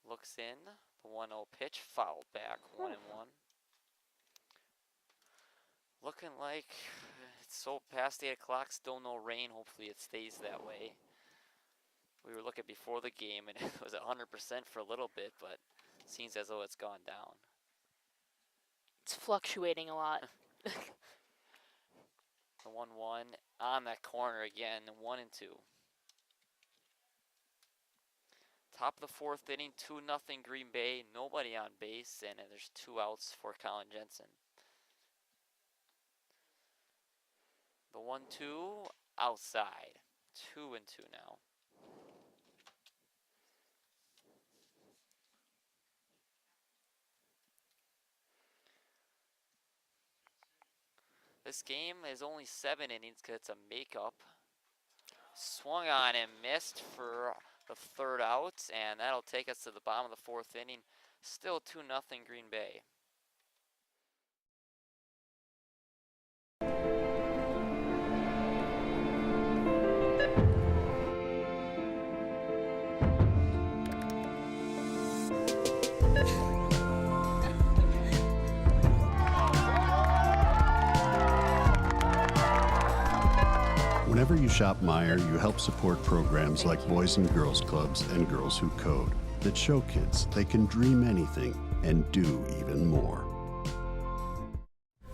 Looks in, the 1-0 pitch, fouled back, 1-1. Looking like it's so past 8 o'clock, still no rain. Hopefully it stays that way. We were looking before the game and it was 100% for a little bit, but it seems as though it's gone down. It's fluctuating a lot. The 1-1 on that corner again, 1-2. Top of the 4th inning, 2-0 Green Bay, nobody on base, and there's 2 outs for Colin Jensen. The 1-2 outside, 2-2 now. This game is only 7 innings because it's a makeup. Swung on and missed for the 3rd out, and that'll take us to the bottom of the 4th inning. Still 2-0 Green Bay. Whenever you shop Meijer, you help support programs like Boys and Girls Clubs and Girls Who Code that show kids they can dream anything and do even more.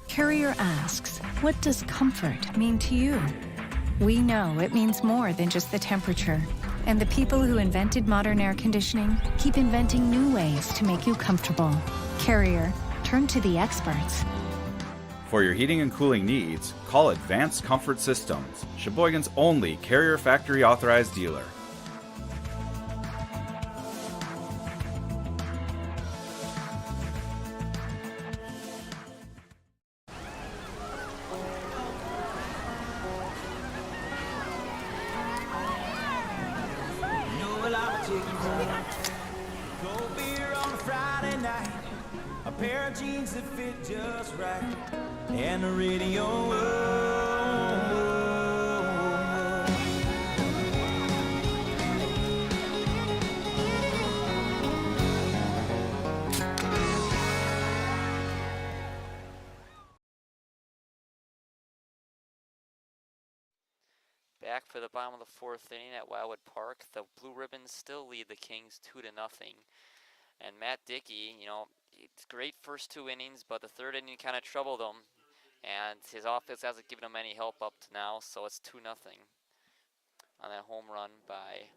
Carrier asks, what does comfort mean to you? We know it means more than just the temperature. And the people who invented modern air conditioning keep inventing new ways to make you comfortable. Carrier, turn to the experts. For your heating and cooling needs, call Advanced Comfort Systems, Sheboygan's only Carrier factory authorized dealer. Cold beer on a Friday night, a pair of jeans that fit just right, and the radio. Back for the bottom of the fourth inning at Wildwood Park. The Blue Ribbons still lead the Kings 2-0. And Matt Dickey, you know, it's great first 2 innings, but the third inning kind of troubled him. And his offense hasn't given him any help up to now, so it's 2-0 on that home run by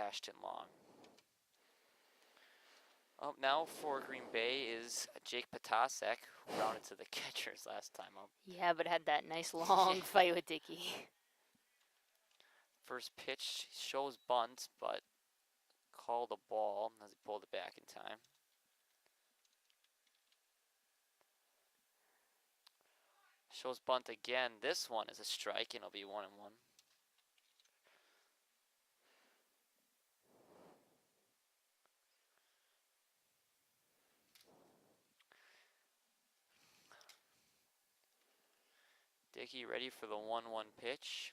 Ashton Long. Up now for Green Bay is Jake Potasek, who rounded to the catchers last time up. Yeah, but had that nice long fight with Dickey. First pitch shows bunt, but called a ball as he pulled it back in time. Shows bunt again. This one is a strike, and it'll be 1-1. Dickey ready for the 1-1 pitch.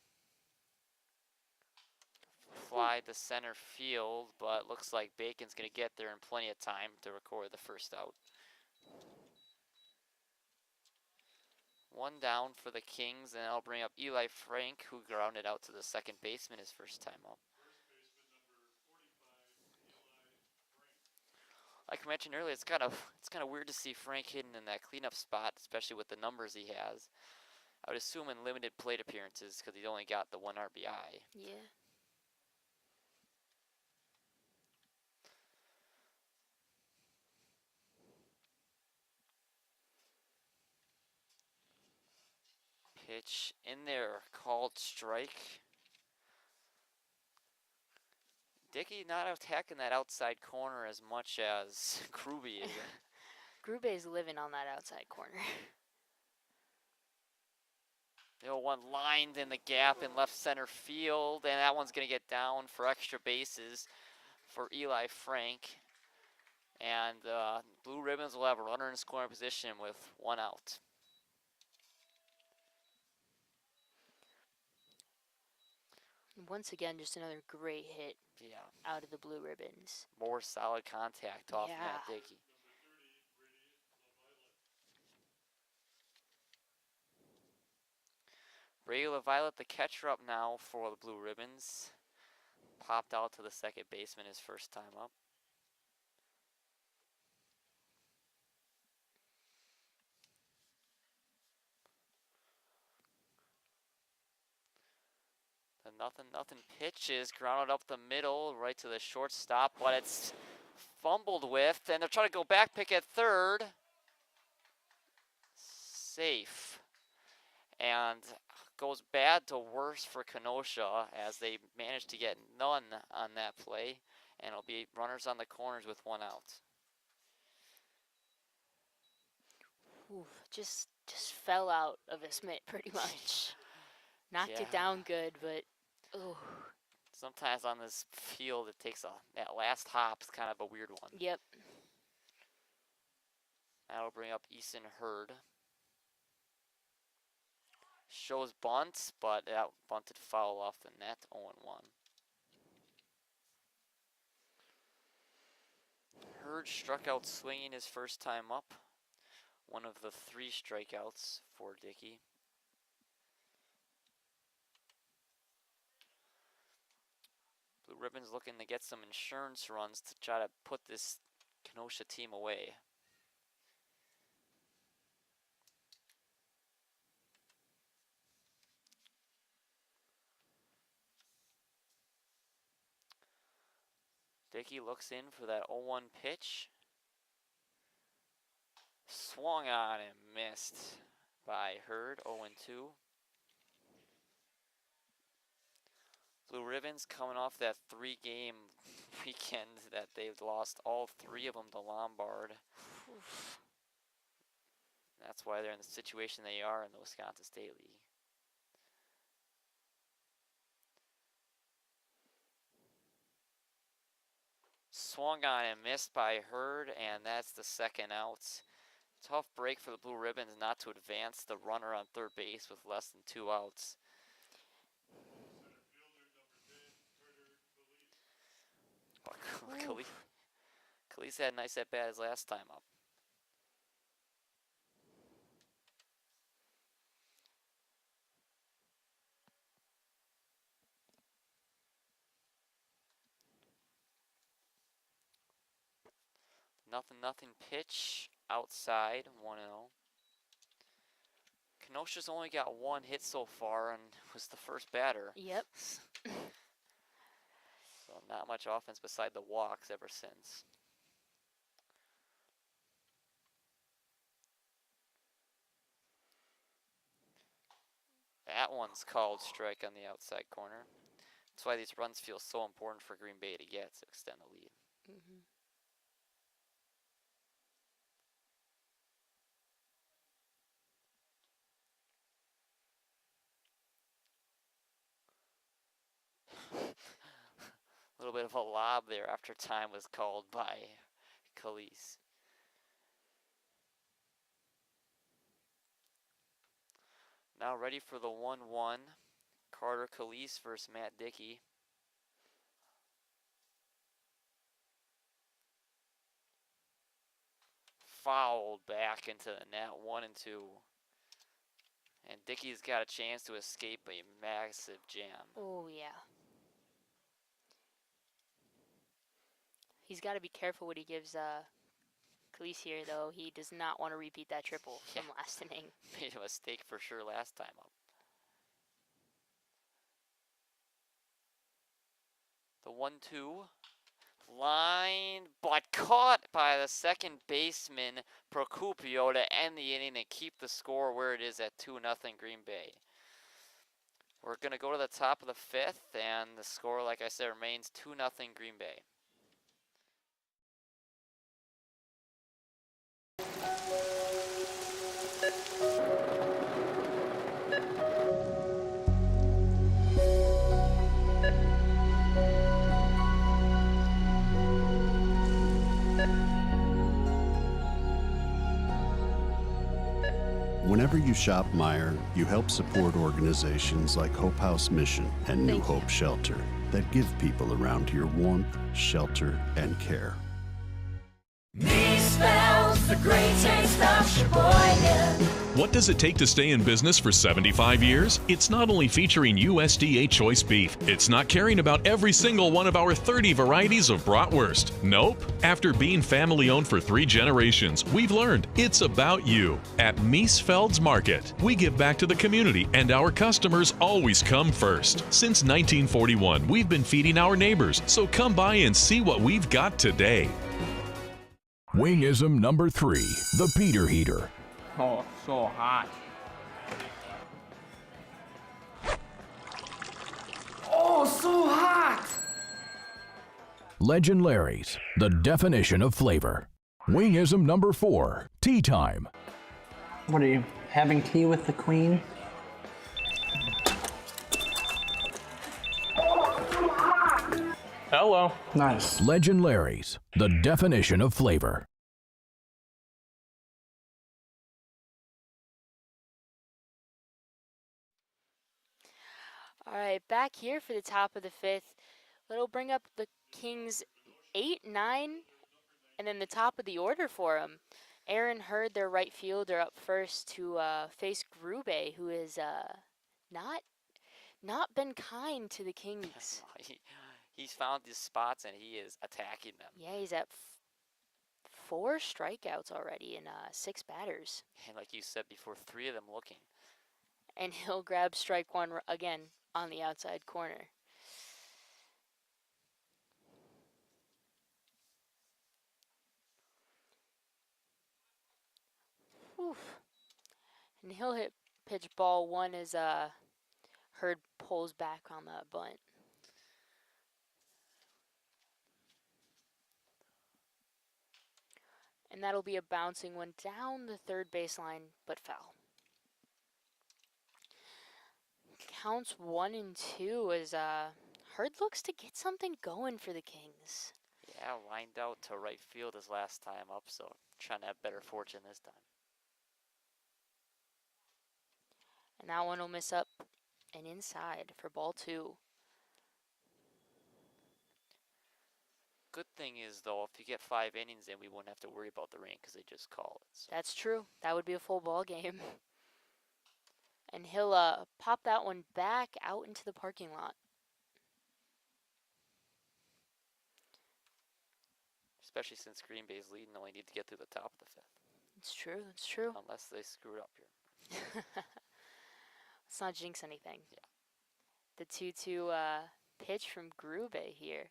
Fly to center field, but looks like Bacon's going to get there in plenty of time to record the first out. 1 down for the Kings, and I'll bring up Eli Frank, who grounded out to the second baseman his first time up. Like I mentioned earlier, it's kind of weird to see Frank hidden in that cleanup spot, especially with the numbers he has. I would assume in limited plate appearances because he's only got the 1 RBI. Yeah. Pitch in there, called strike. Dickey not attacking that outside corner as much as Kruby is. Grube's living on that outside corner. The 0-1 lined in the gap in left center field, and that one's going to get down for extra bases for Eli Frank. And Blue Ribbons will have a runner in scoring position with 1 out. Once again, just another great hit out of the Blue Ribbons. More solid contact off Matt Dickey. Ray LaViolette, the catcher, up now for the Blue Ribbons. Popped out to the second baseman his first time up. The 0-0 pitch is grounded up the middle, right to the shortstop, but it's fumbled with, and they're trying to go back pick at third. Safe. And goes bad to worse for Kenosha as they managed to get none on that play, and it'll be runners on the corners with 1 out. Ooh, just fell out of his mitt pretty much. Knocked it down good, but oh. Sometimes on this field it takes that last hop's kind of a weird one. Yep. That'll bring up Easton Hurd. Shows bunt, but that bunted foul off the net, 0-1. Hurd struck out swinging his first time up. One of the 3 strikeouts for Dickey. Blue Ribbons looking to get some insurance runs to try to put this Kenosha team away. Dickey looks in for that 0-1 pitch. Swung on and missed by Hurd, 0-2. Blue Ribbons coming off that 3-game weekend that they've lost all 3 of them to Lombard. Oof. That's why they're in the situation they are in the Wisconsin State League. swung on and missed by Hurd, and that's the second out. Tough break for the Blue Ribbons not to advance the runner on third base with less than 2 outs. Khalees had a nice at bat his last time up. Nothing pitch outside, 1-0. Kenosha's only got 1 hit so far and was the first batter. Yep. So not much offense beside the walks ever since. That one's called strike on the outside corner. That's why these runs feel so important for Green Bay to get to extend the lead. Mm-hmm. A little bit of a lob there after time was called by Khalees. Now ready for the 1-1. Carter Khalees versus Matt Dickey. Fouled back into the net, 1-2. And Dickey's got a chance to escape a massive jam. Oh, yeah. He's got to be careful what he gives Khalees here, though. He does not want to repeat that triple from last inning. Made a mistake for sure last time up. The 1-2. Line, but caught by the second baseman, Procopio, to end the inning and keep the score where it is at 2-0 Green Bay. We're going to go to the top of the 5th, and the score, like I said, remains 2-0 Green Bay. Whenever you shop Meijer, you help support organizations like Hope House Mission and New Hope Shelter that give people around here warmth, shelter, and care. Me spells the great taste of Sheboygan. What does it take to stay in business for 75 years? It's not only featuring USDA choice beef. It's not caring about every single one of our 30 varieties of bratwurst. Nope. After being family owned for 3 generations, we've learned it's about you. At Miesfeld's Market, we give back to the community and our customers always come first. Since 1941, we've been feeding our neighbors, so come by and see what we've got today. Wingism number 3, the Peter Heater. Oh, so hot. Oh, so hot! Legend Larry's, the definition of flavor. Wingism number 4, tea time. What are you, having tea with the queen? Hello. Nice. Legend Larry's, the definition of flavor. All right, back here for the top of the 5th. That'll bring up the Kings 8, 9, and then the top of the order for them. Aaron Hurd, their right fielder, up first to face Grube, who has not been kind to the Kings. He's found his spots and he is attacking them. Yeah, he's at 4 strikeouts already in 6 batters. And like you said before, 3 of them looking. And he'll grab strike 1 again on the outside corner. Oof. And he'll hit pitch ball 1 as Hurd pulls back on the bunt. And that'll be a bouncing one down the third baseline, but foul. Counts 1 and 2 as Hurd looks to get something going for the Kings. Yeah, Yeah, lined out to right field his last time up, so trying to have better fortune this time. And that one will miss up and inside for ball 2. Good thing is, though, if you get 5 innings in, we won't have to worry about the rain because they just call it. So. That's true. That would be a full ball game. And he'll pop that one back out into the parking lot. Especially since Green Bay's leading, only need to get through the top of the 5th. It's true. It's true. Unless they screw it up here. Let's not jinx anything. Yeah. The 2-2 pitch from Grube here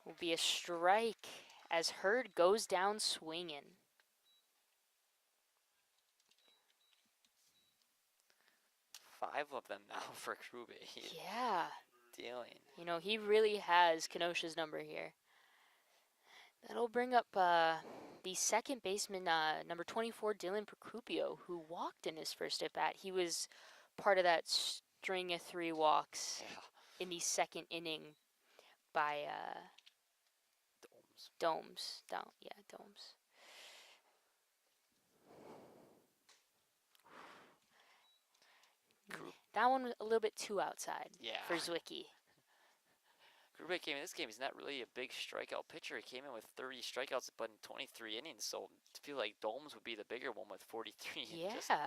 will be a strike as Hurd goes down swinging. Five of them now for Grube. Yeah. Dealing. You know, he really has Kenosha's number here. That'll bring up the second baseman, number 24, Dylan Procupio, who walked in his first at-bat. He was part of that string of 3 walks in the second inning by Domes. Domes. That one was a little bit too outside for Zwicky. Grube came in this game. He's not really a big strikeout pitcher. He came in with 30 strikeouts, but in 23 innings. So I feel like Domes would be the bigger one with 43 and just 10.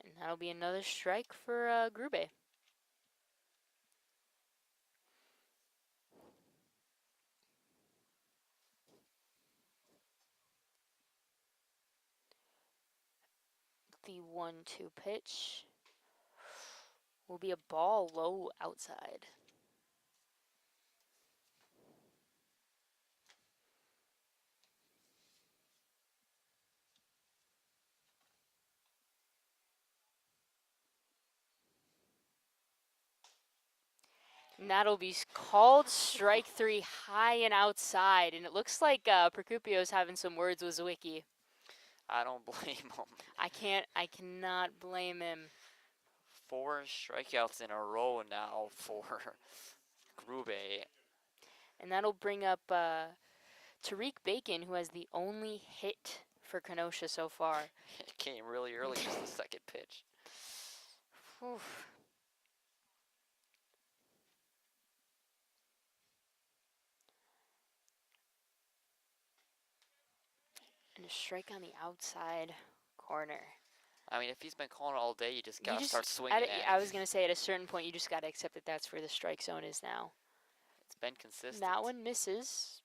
And that'll be another strike for Grube. The 1-2 pitch will be a ball low outside. And that'll be called strike 3 high and outside. And it looks like Procupio's having some words with Zwicky. I don't blame him. I cannot blame him. 4 strikeouts in a row now for Grube. And that'll bring up Tariq Bacon, who has the only hit for Kenosha so far. It came really early, just the second pitch. Oof. And a strike on the outside corner. I mean, if he's been calling it all day, you just gotta start swinging at it. I was gonna say at a certain point, you just gotta accept that that's where the strike zone is now. It's been consistent. That one misses.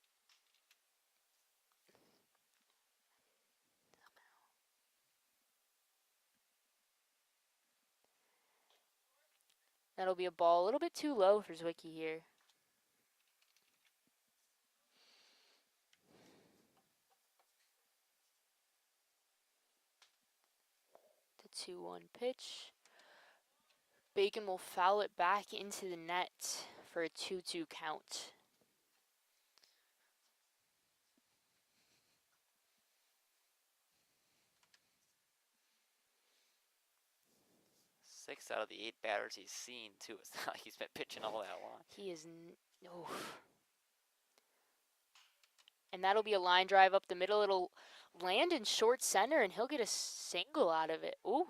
That'll be a ball a little bit too low for Zwicky here. The 2-1 pitch. Bacon will foul it back into the net for a 2-2 count. Six out of the 8 batters he's seen, too. It's not like he's been pitching all that long. He is... And that'll be a line drive up the middle. It'll land in short center, and he'll get a single out of it. Ooh.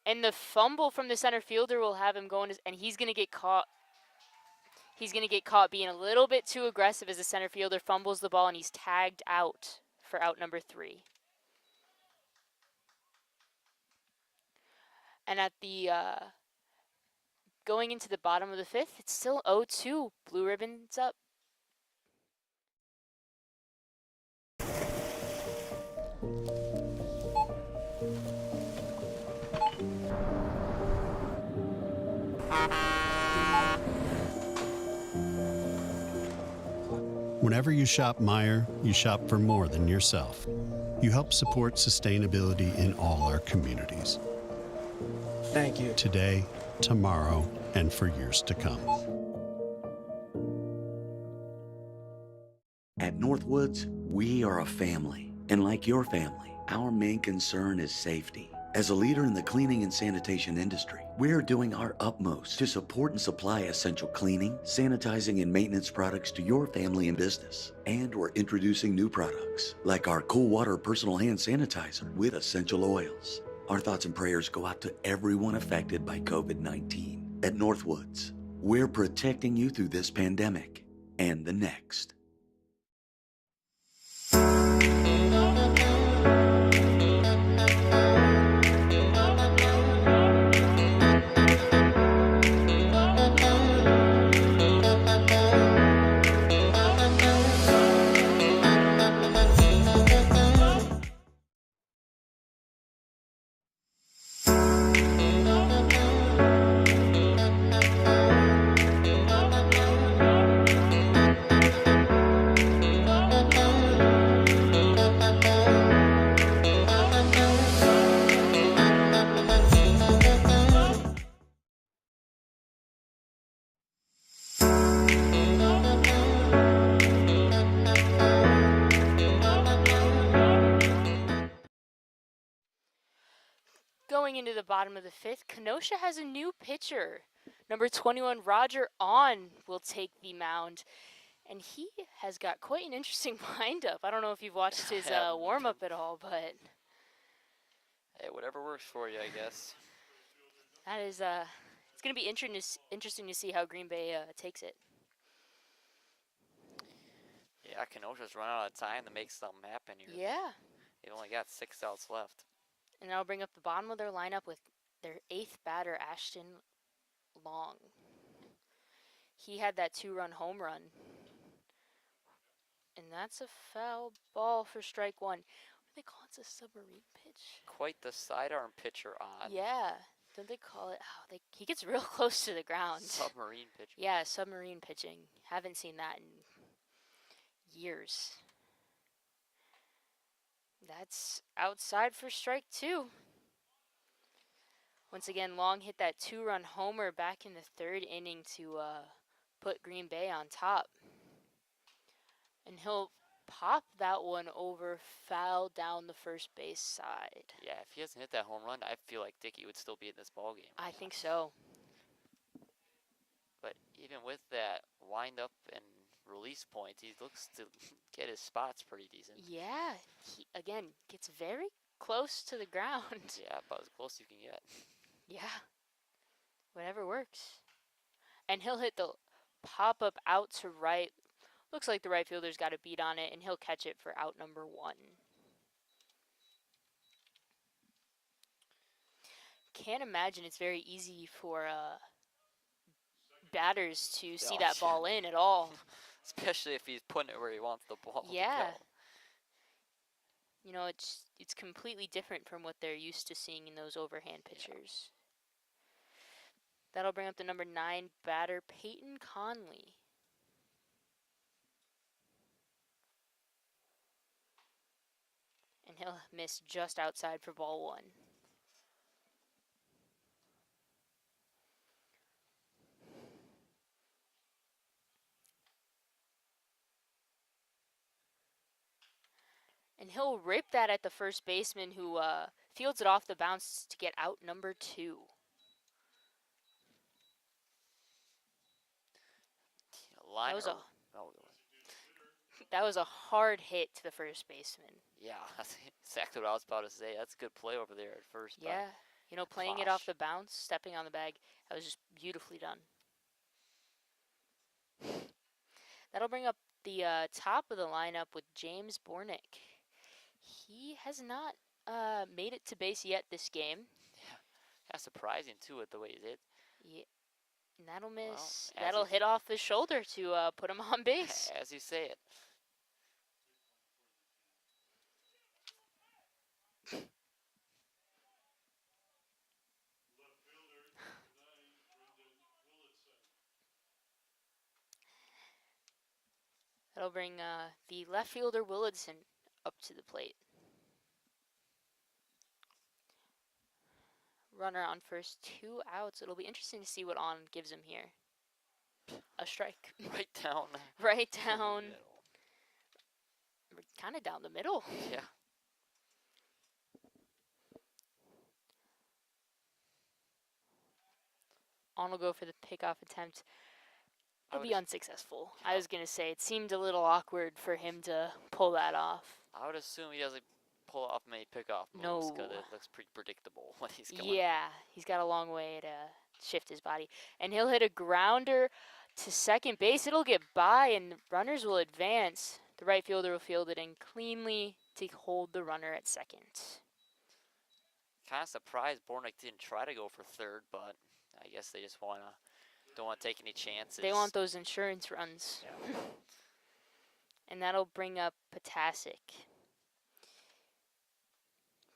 And the fumble from the center fielder will have him going, and he's going to get caught. He's going to get caught being a little bit too aggressive as the center fielder fumbles the ball, and he's tagged out for out number 3. And at the going into the bottom of the 5th, it's still 0-2. Blue ribbons up. Whenever you shop Meijer, you shop for more than yourself. You help support sustainability in all our communities. Thank you. Today, tomorrow, and for years to come. At Northwoods, we are a family. And like your family, our main concern is safety. As a leader in the cleaning and sanitation industry, We're doing our utmost to support and supply essential cleaning, sanitizing, and maintenance products to your family and business. And we're introducing new products, like our Cool Water Personal Hand Sanitizer with essential oils. Our thoughts and prayers go out to everyone affected by COVID-19. At Northwoods, we're protecting you through this pandemic and the next. Going into the bottom of the fifth, Kenosha has a new pitcher. Number 21, Roger On, will take the mound. And he has got quite an interesting windup. I don't know if you've watched his warm-up at all, but Hey, whatever works for you, I guess. that is it's going to be interesting to see how Green Bay takes it. Yeah, Kenosha's run out of time to make something happen here. Yeah. They've only got 6 outs left. And I'll bring up the bottom of their lineup with their 8th batter, Ashton Long. He had that 2-run home run. And that's a foul ball for strike one. What do they call it? It's a submarine pitch. Quite the sidearm pitcher on. Yeah. Don't they call it? Oh, he gets real close to the ground. Submarine pitcher. Yeah, submarine pitching. Haven't seen that in years. That's outside for strike two. Once again, Long hit that 2-run homer back in the 3rd inning to put Green Bay on top. And he'll pop that one over, foul down the first base side. Yeah, if he hasn't hit that home run, I feel like Dickey would still be in this ballgame. I think so. But even with that wind-up and release point, he looks to get his spots pretty decent. Yeah, he, again, gets very close to the ground. Yeah, about as close as you can get. Yeah, whatever works. And he'll hit the pop-up out to right. Looks like the right fielder's got a beat on it, and he'll catch it for out number 1. Can't imagine it's very easy for batters to see that ball in at all. Especially if he's putting it where he wants the ball to Yeah. go. You know, it's completely different from what they're used to seeing in those overhand pitchers. That'll bring up the number 9 batter, Peyton Conley. And he'll miss just outside for ball 1. And he'll rip that at the first baseman, who fields it off the bounce to get out number 2. That was a hard hit to the first baseman. Yeah, that's exactly what I was about to say. That's a good play over there at first. Yeah, you know, playing it off the bounce, stepping on the bag, that was just beautifully done. That'll bring up the top of the lineup with James Bornick. He has not made it to base yet this game. Yeah, that's surprising too with the way he did. Yeah, and that'll miss. Well, that'll hit off his shoulder to put him on base. As you say it. That'll bring the left fielder Willardson up to the plate. Runner on first, 2 outs. It'll be interesting to see what On gives him here. A strike. Right down. Right down. Kind of down the middle. Yeah. Arnold go for the pickoff attempt. It'll would- be unsuccessful. I was going to say, it seemed a little awkward for him to pull that off. I would assume he doesn't pull off many pickoff moves because it looks pretty predictable when he's going. Yeah, he's got a long way to shift his body. And he'll hit a grounder to second base. It'll get by, and the runners will advance. The right fielder will field it in cleanly to hold the runner at second. Kind of surprised Bornick didn't try to go for third, but I guess they just don't want to take any chances. They want those insurance runs. Yeah. And that'll bring up Potasic.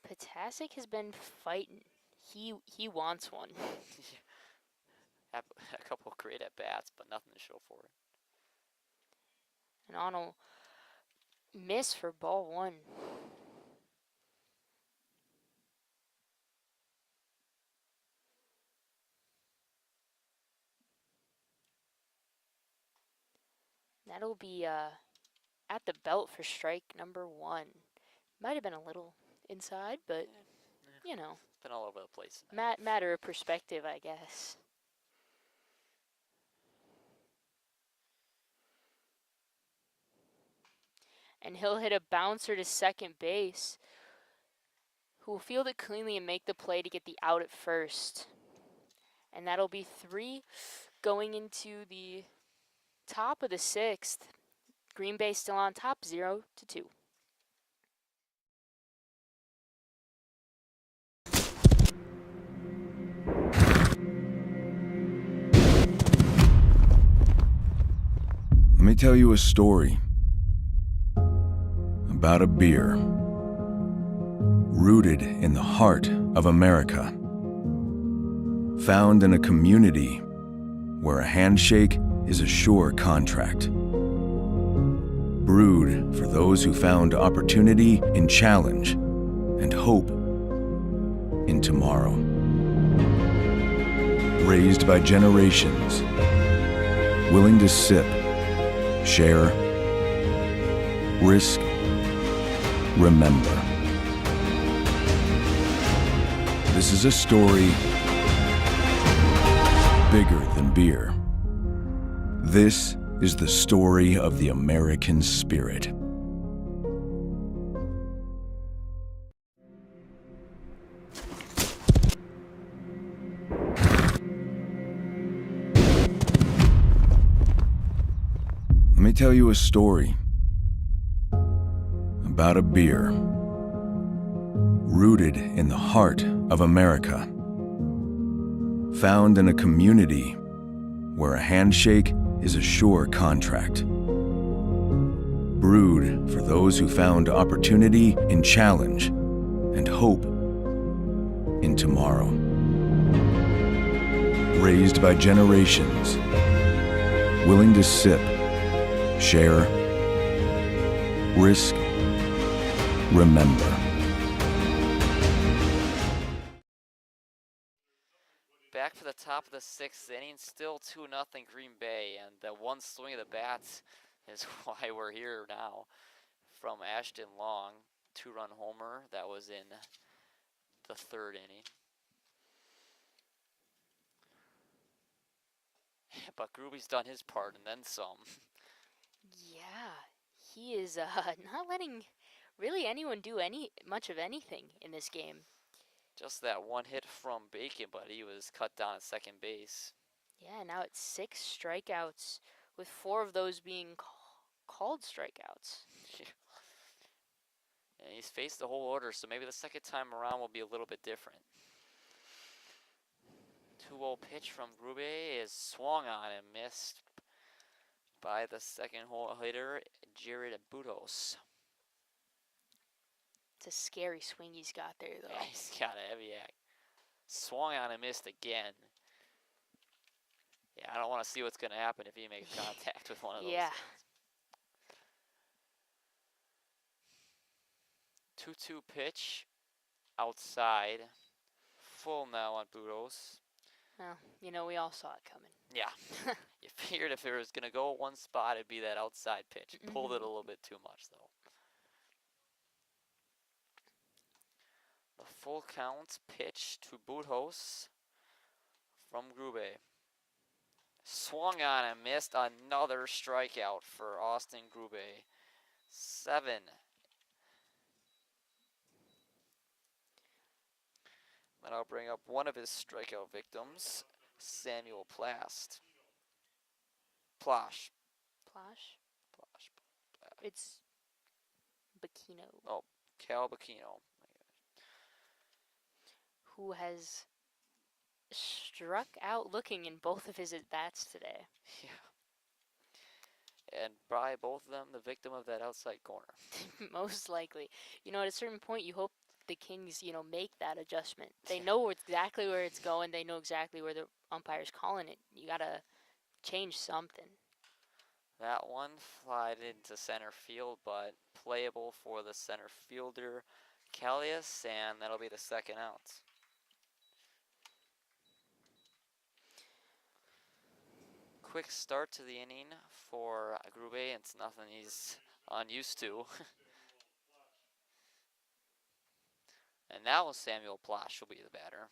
Potasic has been fighting. He wants one. Had a couple of great at bats, but nothing to show for it. And Arnold miss for ball one. That'll be at the belt for strike number one. Might have been a little inside, but you know, Been all over the place. matter of perspective, I guess. And he'll hit a bouncer to second base, who will field it cleanly and make the play to get the out at first. And that'll be 3 going into the top of the 6th. Green Bay still on top, 0-2. Let me tell you a story about a beer rooted in the heart of America, found in a community where a handshake is a sure contract, brewed for those who found opportunity in challenge and hope in tomorrow, raised by generations, willing to sip, share, risk, remember. This is a story bigger than beer. This is the story of the American spirit. Let me tell you a story about a beer rooted in the heart of America, found in a community where a handshake is a sure contract, brewed for those who found opportunity in challenge and hope in tomorrow, raised by generations, willing to sip, share, risk, remember. Back for the top of the 6th inning, still 2-0 Green Bay, and that one swing of the bats is why we're here now. From Ashton Long, 2-run homer, that was in the 3rd inning. But Gruby's done his part and then some. Yeah, he is not letting really anyone do much of anything in this game. Just that one hit from Bacon, but he was cut down at second base. Yeah, now it's 6 strikeouts, with 4 of those being called strikeouts. And he's faced the whole order, so maybe the second time around will be a little bit different. 2-0 pitch from Grube is swung on and missed by the second hole hitter, Jared Budos. It's a scary swing he's got there, though. Yeah, he's got a heavy act. Swung on and missed again. Yeah, I don't want to see what's going to happen if he makes contact with one of those. Yeah. 2-2 pitch outside. Full now on Budos. Well, you know, we all saw it coming. Yeah. You figured if it was going to go one spot, it'd be that outside pitch. You pulled it a little bit too much, though. The full count pitch to Budos from Grube. swung on and missed. Another strikeout for Austin Grube. 7. Then I'll bring up one of his strikeout victims, Samuel Plast. Plosh. Plosh? Plosh. It's Bacchino. Oh, Cal Bacchino. Who has struck out looking in both of his at-bats today. Yeah. And by both of them, the victim of that outside corner. Most likely. You know, at a certain point, you hope the Kings, make that adjustment. They know exactly where it's going. They know exactly where the umpire's calling it. You got to change something. That one flied into center field, but playable for the center fielder, Callius, and that'll be the second out. Quick start to the inning for Grube. It's nothing he's unused to. And now Samuel Plosh will be the batter.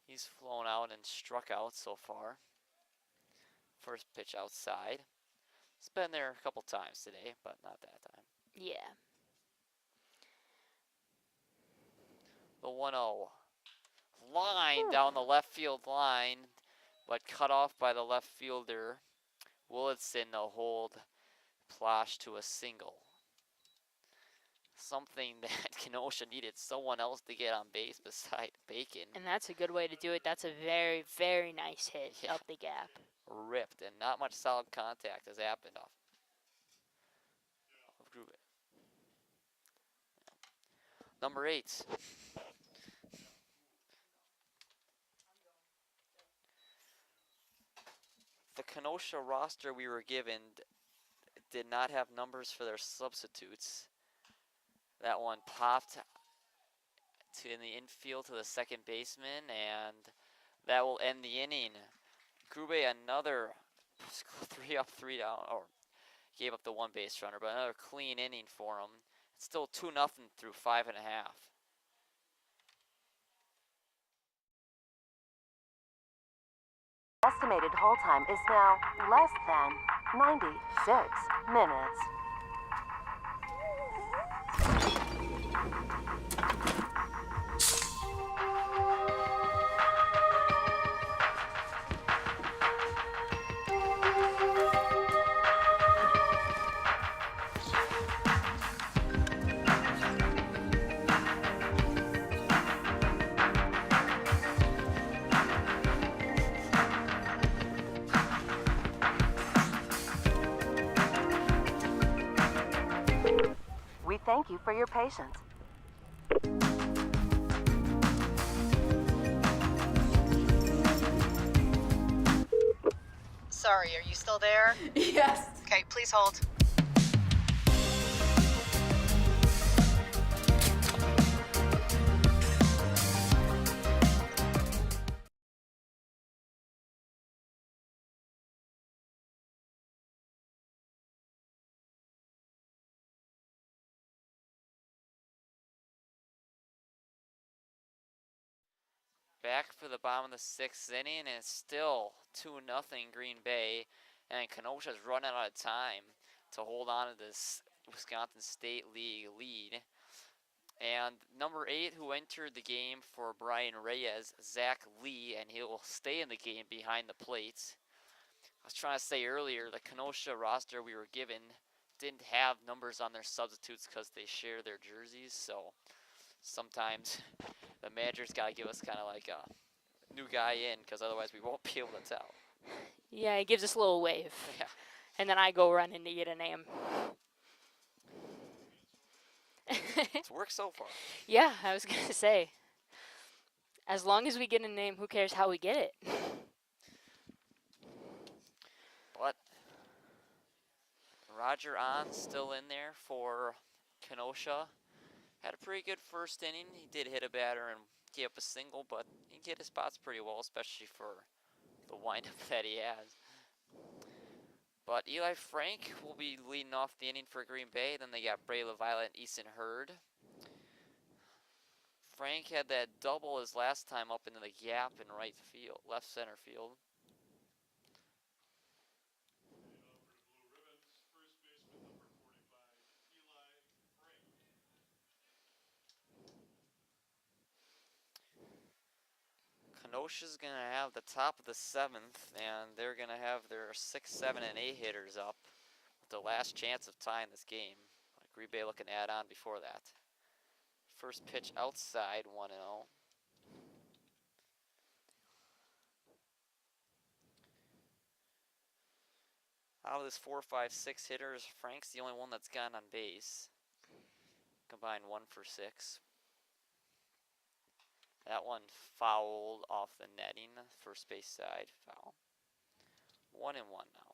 He's flown out and struck out so far. First pitch outside. It's been there a couple times today, but not that time. Yeah. The 1-0. Line down the left field line, but cut off by the left fielder. Willitson to hold Plosh to a single. Something that Kenosha needed someone else to get on base beside Bacon. And that's a good way to do it. That's a very, very nice hit up the gap. Ripped, and not much solid contact has happened off of Grube. Number 8. The Kenosha roster we were given did not have numbers for their substitutes. That one popped in the infield to the second baseman, and that will end the inning. Grube another 3 up, 3 down, or gave up the one base runner, but another clean inning for him. It's still 2-0 through 5 1/2. Estimated hold time is now less than 96 minutes. We thank you for your patience. Sorry, are you still there? Yes. Okay, please hold. Back for the bottom of the 6th inning, and it's still 2-0 Green Bay, and Kenosha's running out of time to hold on to this Wisconsin State League lead. And number 8, who entered the game for Brian Reyes, Zach Lee, and he'll stay in the game behind the plate. I was trying to say earlier, the Kenosha roster we were given didn't have numbers on their substitutes because they share their jerseys, so sometimes the manager's got to give us kind of like a new guy in, because otherwise we won't be able to tell. Yeah, he gives us a little wave. Yeah. And then I go running to get a name. It's worked so far. Yeah, I was going to say. As long as we get a name, who cares how we get it? But Roger On still in there for Kenosha. Had a pretty good first inning. He did hit a batter and gave up a single, but he hit his spots pretty well, especially for the windup that he has. But Eli Frank will be leading off the inning for Green Bay. Then they got Bray LaViolette and Easton Hurd. Frank had that double his last time up into the gap in right field, left center field. Kenosha's going to have the top of the 7th, and they're going to have their 6, 7, and 8 hitters up with the last chance of tying this game. Green Bay looking to add on before that. First pitch outside, 1-0. Out of this 4, 5, 6 hitters, Frank's the only one that's gone on base. Combined 1 for 6. That one fouled off the netting, first base side, foul. 1-1 now.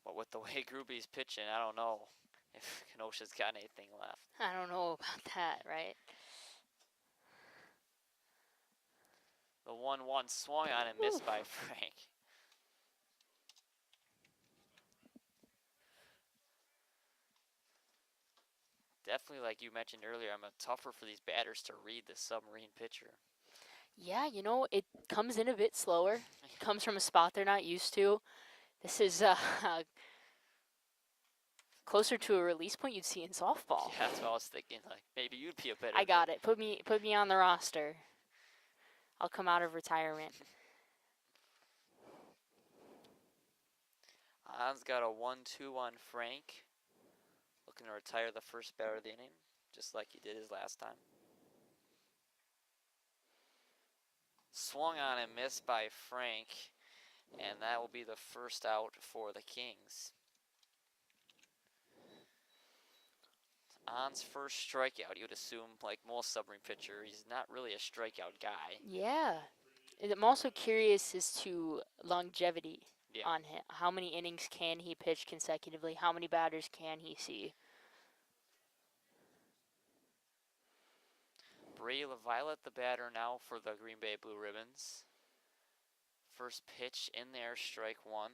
But with the way Gruby's pitching, I don't know if Kenosha's got anything left. I don't know about that, right? The 1-1 swung on and missed by Frank. Definitely, like you mentioned earlier, I'm tougher for these batters to read the submarine pitcher. Yeah, you know, it comes in a bit slower. It comes from a spot they're not used to. This is closer to a release point you'd see in softball. Yeah, that's what I was thinking. Like maybe you'd be a better. I got it. Put me on the roster. I'll come out of retirement. On's got a 1-2 on Frank. Looking to retire the first batter of the inning, just like he did his last time. Swung on and missed by Frank, and that will be the first out for the Kings. On's first strikeout, you would assume, like most submarine pitcher, he's not really a strikeout guy. Yeah. And I'm also curious as to longevity on him. How many innings can he pitch consecutively? How many batters can he see? Bray LaViolette, the batter now for the Green Bay Blue Ribbons. First pitch in there, strike 1.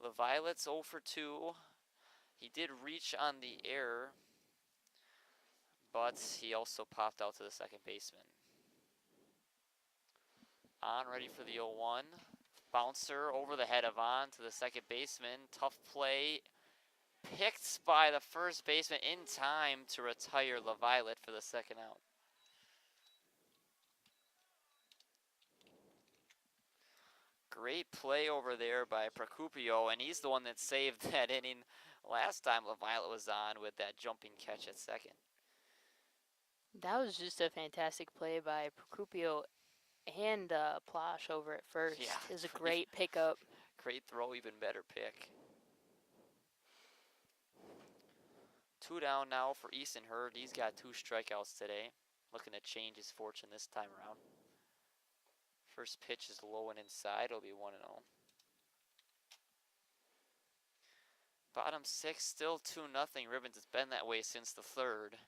LaViolette's 0 for 2. He did reach on the error, but he also popped out to the second baseman. On ready for the 0-1. Bouncer over the head of On to the second baseman. Tough play. Picked by the first baseman in time to retire LaViolette for the second out. Great play over there by Procupio, and he's the one that saved that inning last time LaViolette was on with that jumping catch at second. That was just a fantastic play by Procupio and Plosh over at first. Yeah, it was a great pickup. Great throw, even better pick. 2 down now for Easton Hurd. He's got 2 strikeouts today. Looking to change his fortune this time around. First pitch is low and inside. It'll be 1-0. Bottom 6, still 2-0. Ribbons, it's been that way since the 3rd.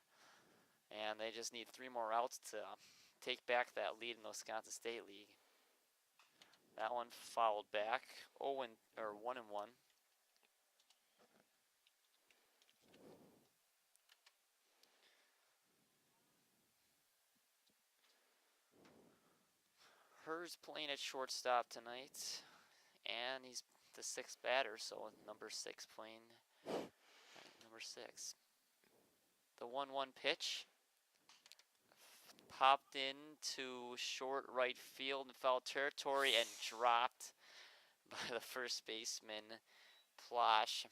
And they just need 3 more outs to take back that lead in the Wisconsin State League. That one fouled back. 1-1. Hurd's playing at shortstop tonight, and he's the 6th batter, so number 6 playing number 6. The 1-1 pitch popped into short right field in foul territory and dropped by the first baseman, Plosh.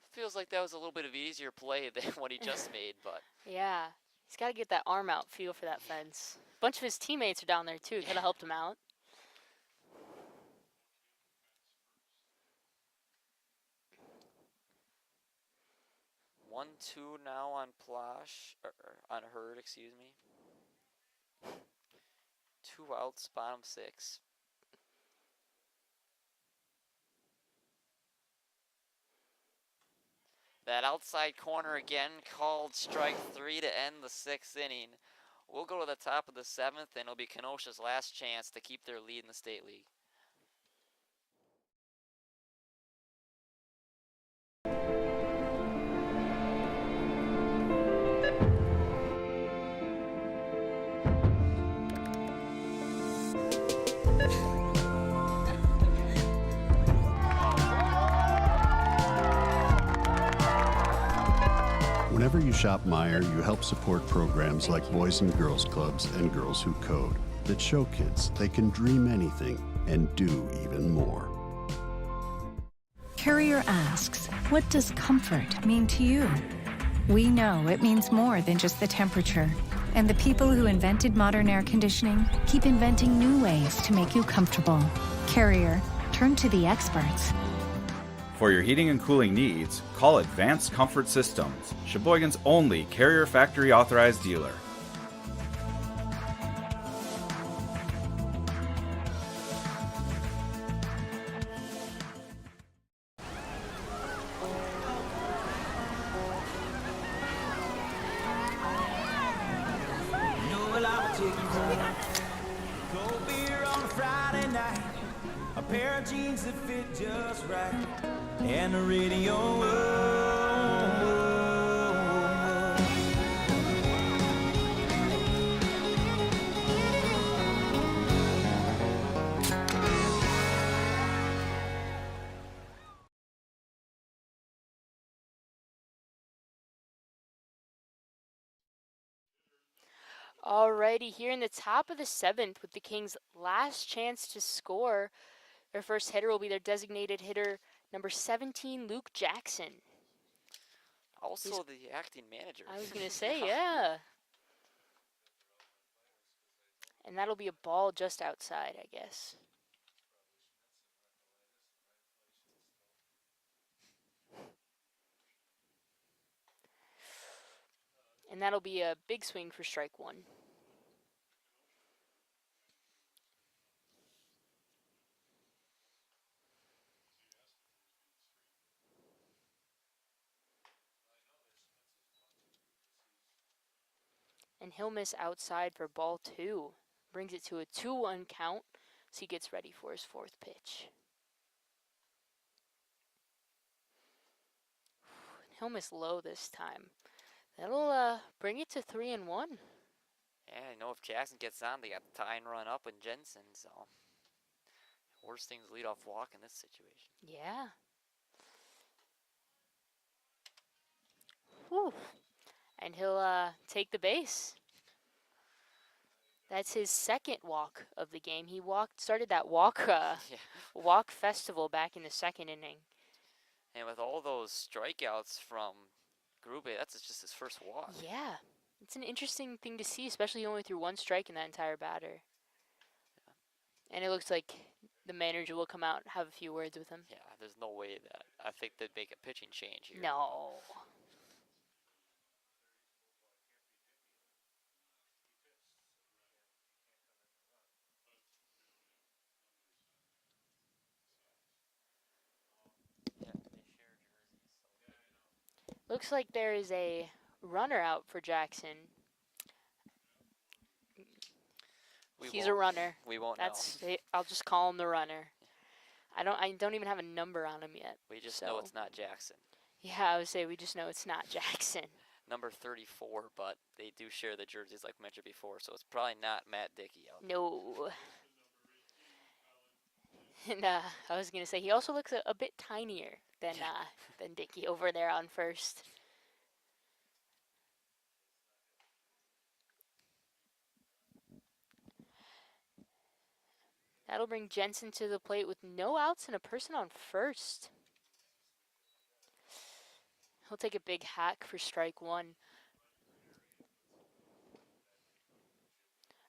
Feels like that was a little bit of easier play than what he just made, but Yeah, he's got to get that arm out, feel for that fence. A bunch of his teammates are down there too. Could have helped him out. 1-2 now on Plosh, or on Hurd, excuse me. 2 outs, bottom 6. That outside corner again, called strike 3 to end the 6th inning. We'll go to the top of the 7th, and it'll be Kenosha's last chance to keep their lead in the state league. Whenever you shop Meijer, you help support programs like Boys and Girls Clubs and Girls Who Code that show kids they can dream anything and do even more. Carrier asks, what does comfort mean to you? We know it means more than just the temperature. And the people who invented modern air conditioning keep inventing new ways to make you comfortable. Carrier, turn to the experts. For your heating and cooling needs, call Advanced Comfort Systems, Sheboygan's only Carrier factory authorized dealer. Cold beer on a Friday night, a pair of jeans that fit just right, and the radio. Alrighty, here in the top of the 7th with the Kings' last chance to score. Their first hitter will be their designated hitter, number 17, Luke Jackson. Also the acting manager. I was going to say, yeah. And that'll be a ball just outside, I guess. And that'll be a big swing for strike one. And he'll miss outside for ball two. Brings it to a 2-1 count, so he gets ready for his fourth pitch. He'll miss low this time. That'll bring it to 3-1. Yeah, I know if Jackson gets on, they got the tie and run up with Jensen, so worst thing's leadoff walk in this situation. Yeah. Whew. And he'll take the base. That's his second walk of the game. He started that walk walk festival back in the second inning. And with all those strikeouts from Grube, that's just his first walk. Yeah. It's an interesting thing to see, especially only through one strike in that entire batter. Yeah. And it looks like the manager will come out and have a few words with him. Yeah, there's no way that I think they'd make a pitching change here. No. Looks like there is a runner out for Jackson. He's a runner. We won't know. I'll just call him the runner. I don't even have a number on him yet. We just know it's not Jackson. Yeah, I would say we just know it's not Jackson. Number 34, but they do share the jerseys like mentioned before, so it's probably not Matt Dickey out there. No. And I was gonna say he also looks a bit tinier than Dickey over there on first. That'll bring Jensen to the plate with no outs and a person on first. He'll take a big hack for strike one.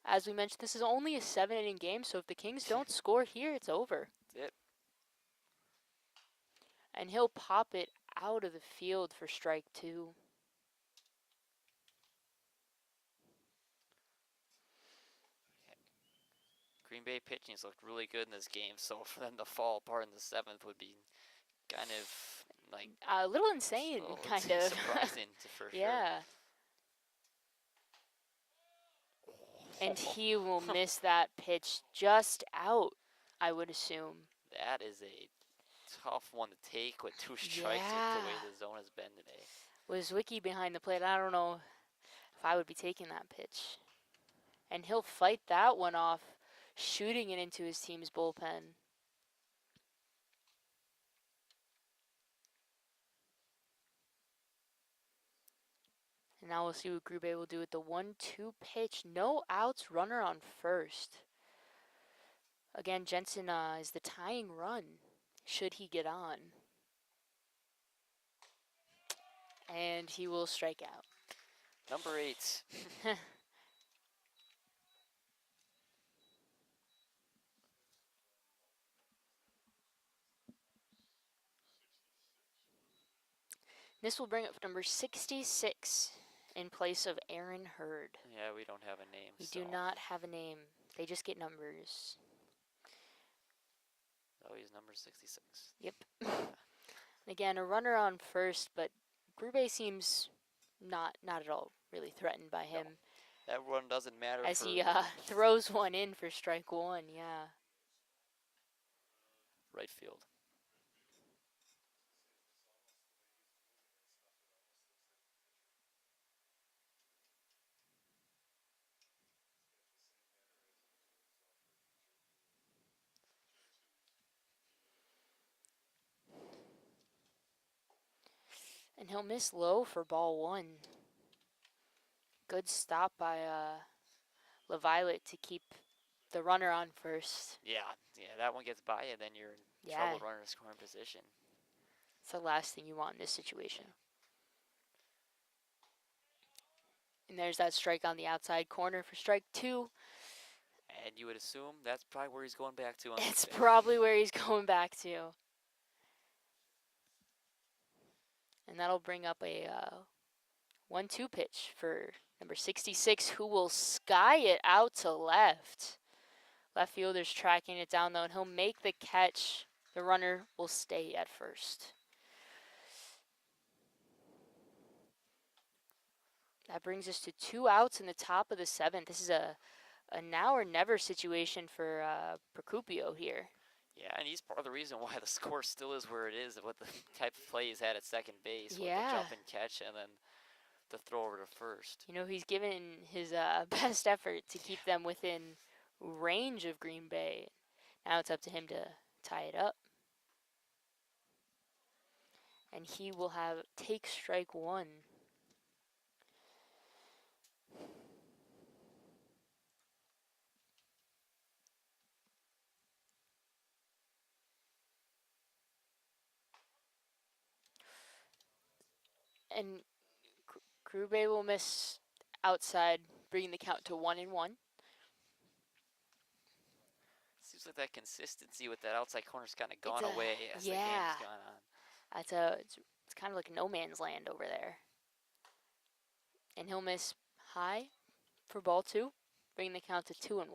As we mentioned, this is only a 7-inning game, so if the Kings don't score here, it's over. That's it. And he'll pop it out of the field for strike two. Green Bay pitching's looked really good in this game, so for them to fall apart in the 7th would be kind of like a little insane, kind of surprising for sure. Yeah. And he will miss that pitch just out, I would assume. That is a tough one to take with 2 strikes with the way the zone has been today. Was Wiki behind the plate? I don't know if I would be taking that pitch. And he'll fight that one off, shooting it into his team's bullpen. And now we'll see what Grube will do with the 1-2 pitch. No outs, runner on first. Again, Jensen is the tying run, should he get on. And he will strike out. Number 8. This will bring up number 66 in place of Aaron Hurd. Yeah, we don't have a name. We do not have a name. They just get numbers. Oh, he's number 66. Yep. Again, a runner on first, but Grube seems not at all really threatened by him. No. That run doesn't matter as for he throws one in for strike one. Yeah. right field. And he'll miss low for ball one. Good stop by LaViolet to keep the runner on first. Yeah, that one gets by you, then you're in trouble running a scoring position. It's the last thing you want in this situation. And there's that strike on the outside corner for strike two. And you would assume that's probably where he's going back to. It's probably where he's going back to. And that'll bring up a 1-2 pitch for number 66, who will sky it out to left. Left fielder's tracking it down, though, and he'll make the catch. The runner will stay at first. That brings us to 2 outs in the top of the 7th. This is a now or never situation for Procupio here. Yeah, and he's part of the reason why the score still is where it is, with the type of play he's had at second base, with the jump and catch and then the throw over to first. You know, he's given his best effort to keep them within range of Green Bay. Now it's up to him to tie it up. And he will take strike one. And Grube will miss outside, bringing the count to 1-1. Seems like that consistency with that outside corner's kind of gone away as the game's gone on. It's kind of like no man's land over there. And he'll miss high for ball 2, bringing the count to 2-1.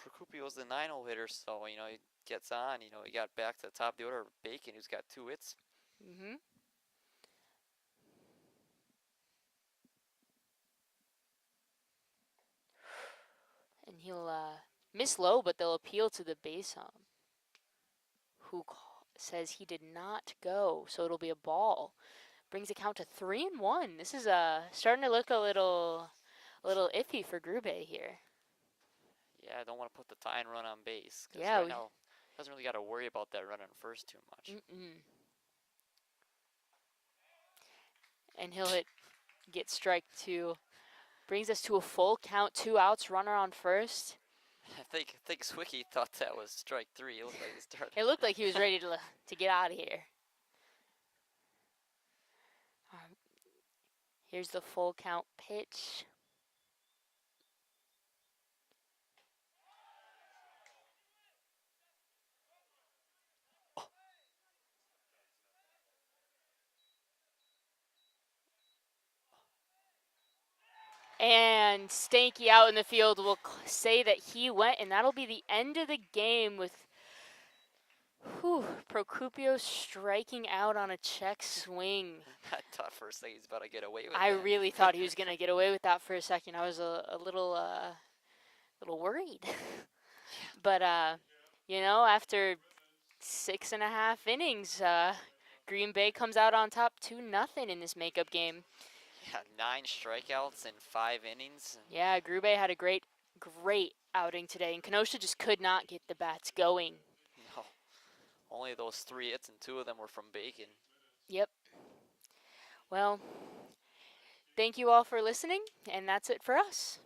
Procupio's the 9-0 hitter, so, he gets on. He got back to the top of the order. Bacon, who's got 2 hits. Mm-hmm. And he'll miss low, but they'll appeal to the base ump, who says he did not go, so it'll be a ball. Brings the count to 3-1. This is starting to look a little iffy for Grube here. Yeah, I don't want to put the tying run on base. Yeah, right now doesn't really got to worry about that run on first too much. And he'll get strike 2. Brings us to a full count, 2 outs, runner on first. I think Zwicky thought that was strike 3. It looked like he started. It looked like he was ready to get out of here. Here's the full count pitch. And Stanky out in the field will say that he went, and that'll be the end of the game with Procupio striking out on a check swing. I thought for a second he's about to get away with I that. really thought he was going to get away with that for a second. I was a little worried. But, after 6.5 innings, Green Bay comes out on top 2-0 in this makeup game. Yeah, 9 strikeouts in 5 innings. Yeah, Grube had a great outing today, and Kenosha just could not get the bats going. No, only those 3 hits, and 2 of them were from Bacon. Yep. Well, thank you all for listening, and that's it for us.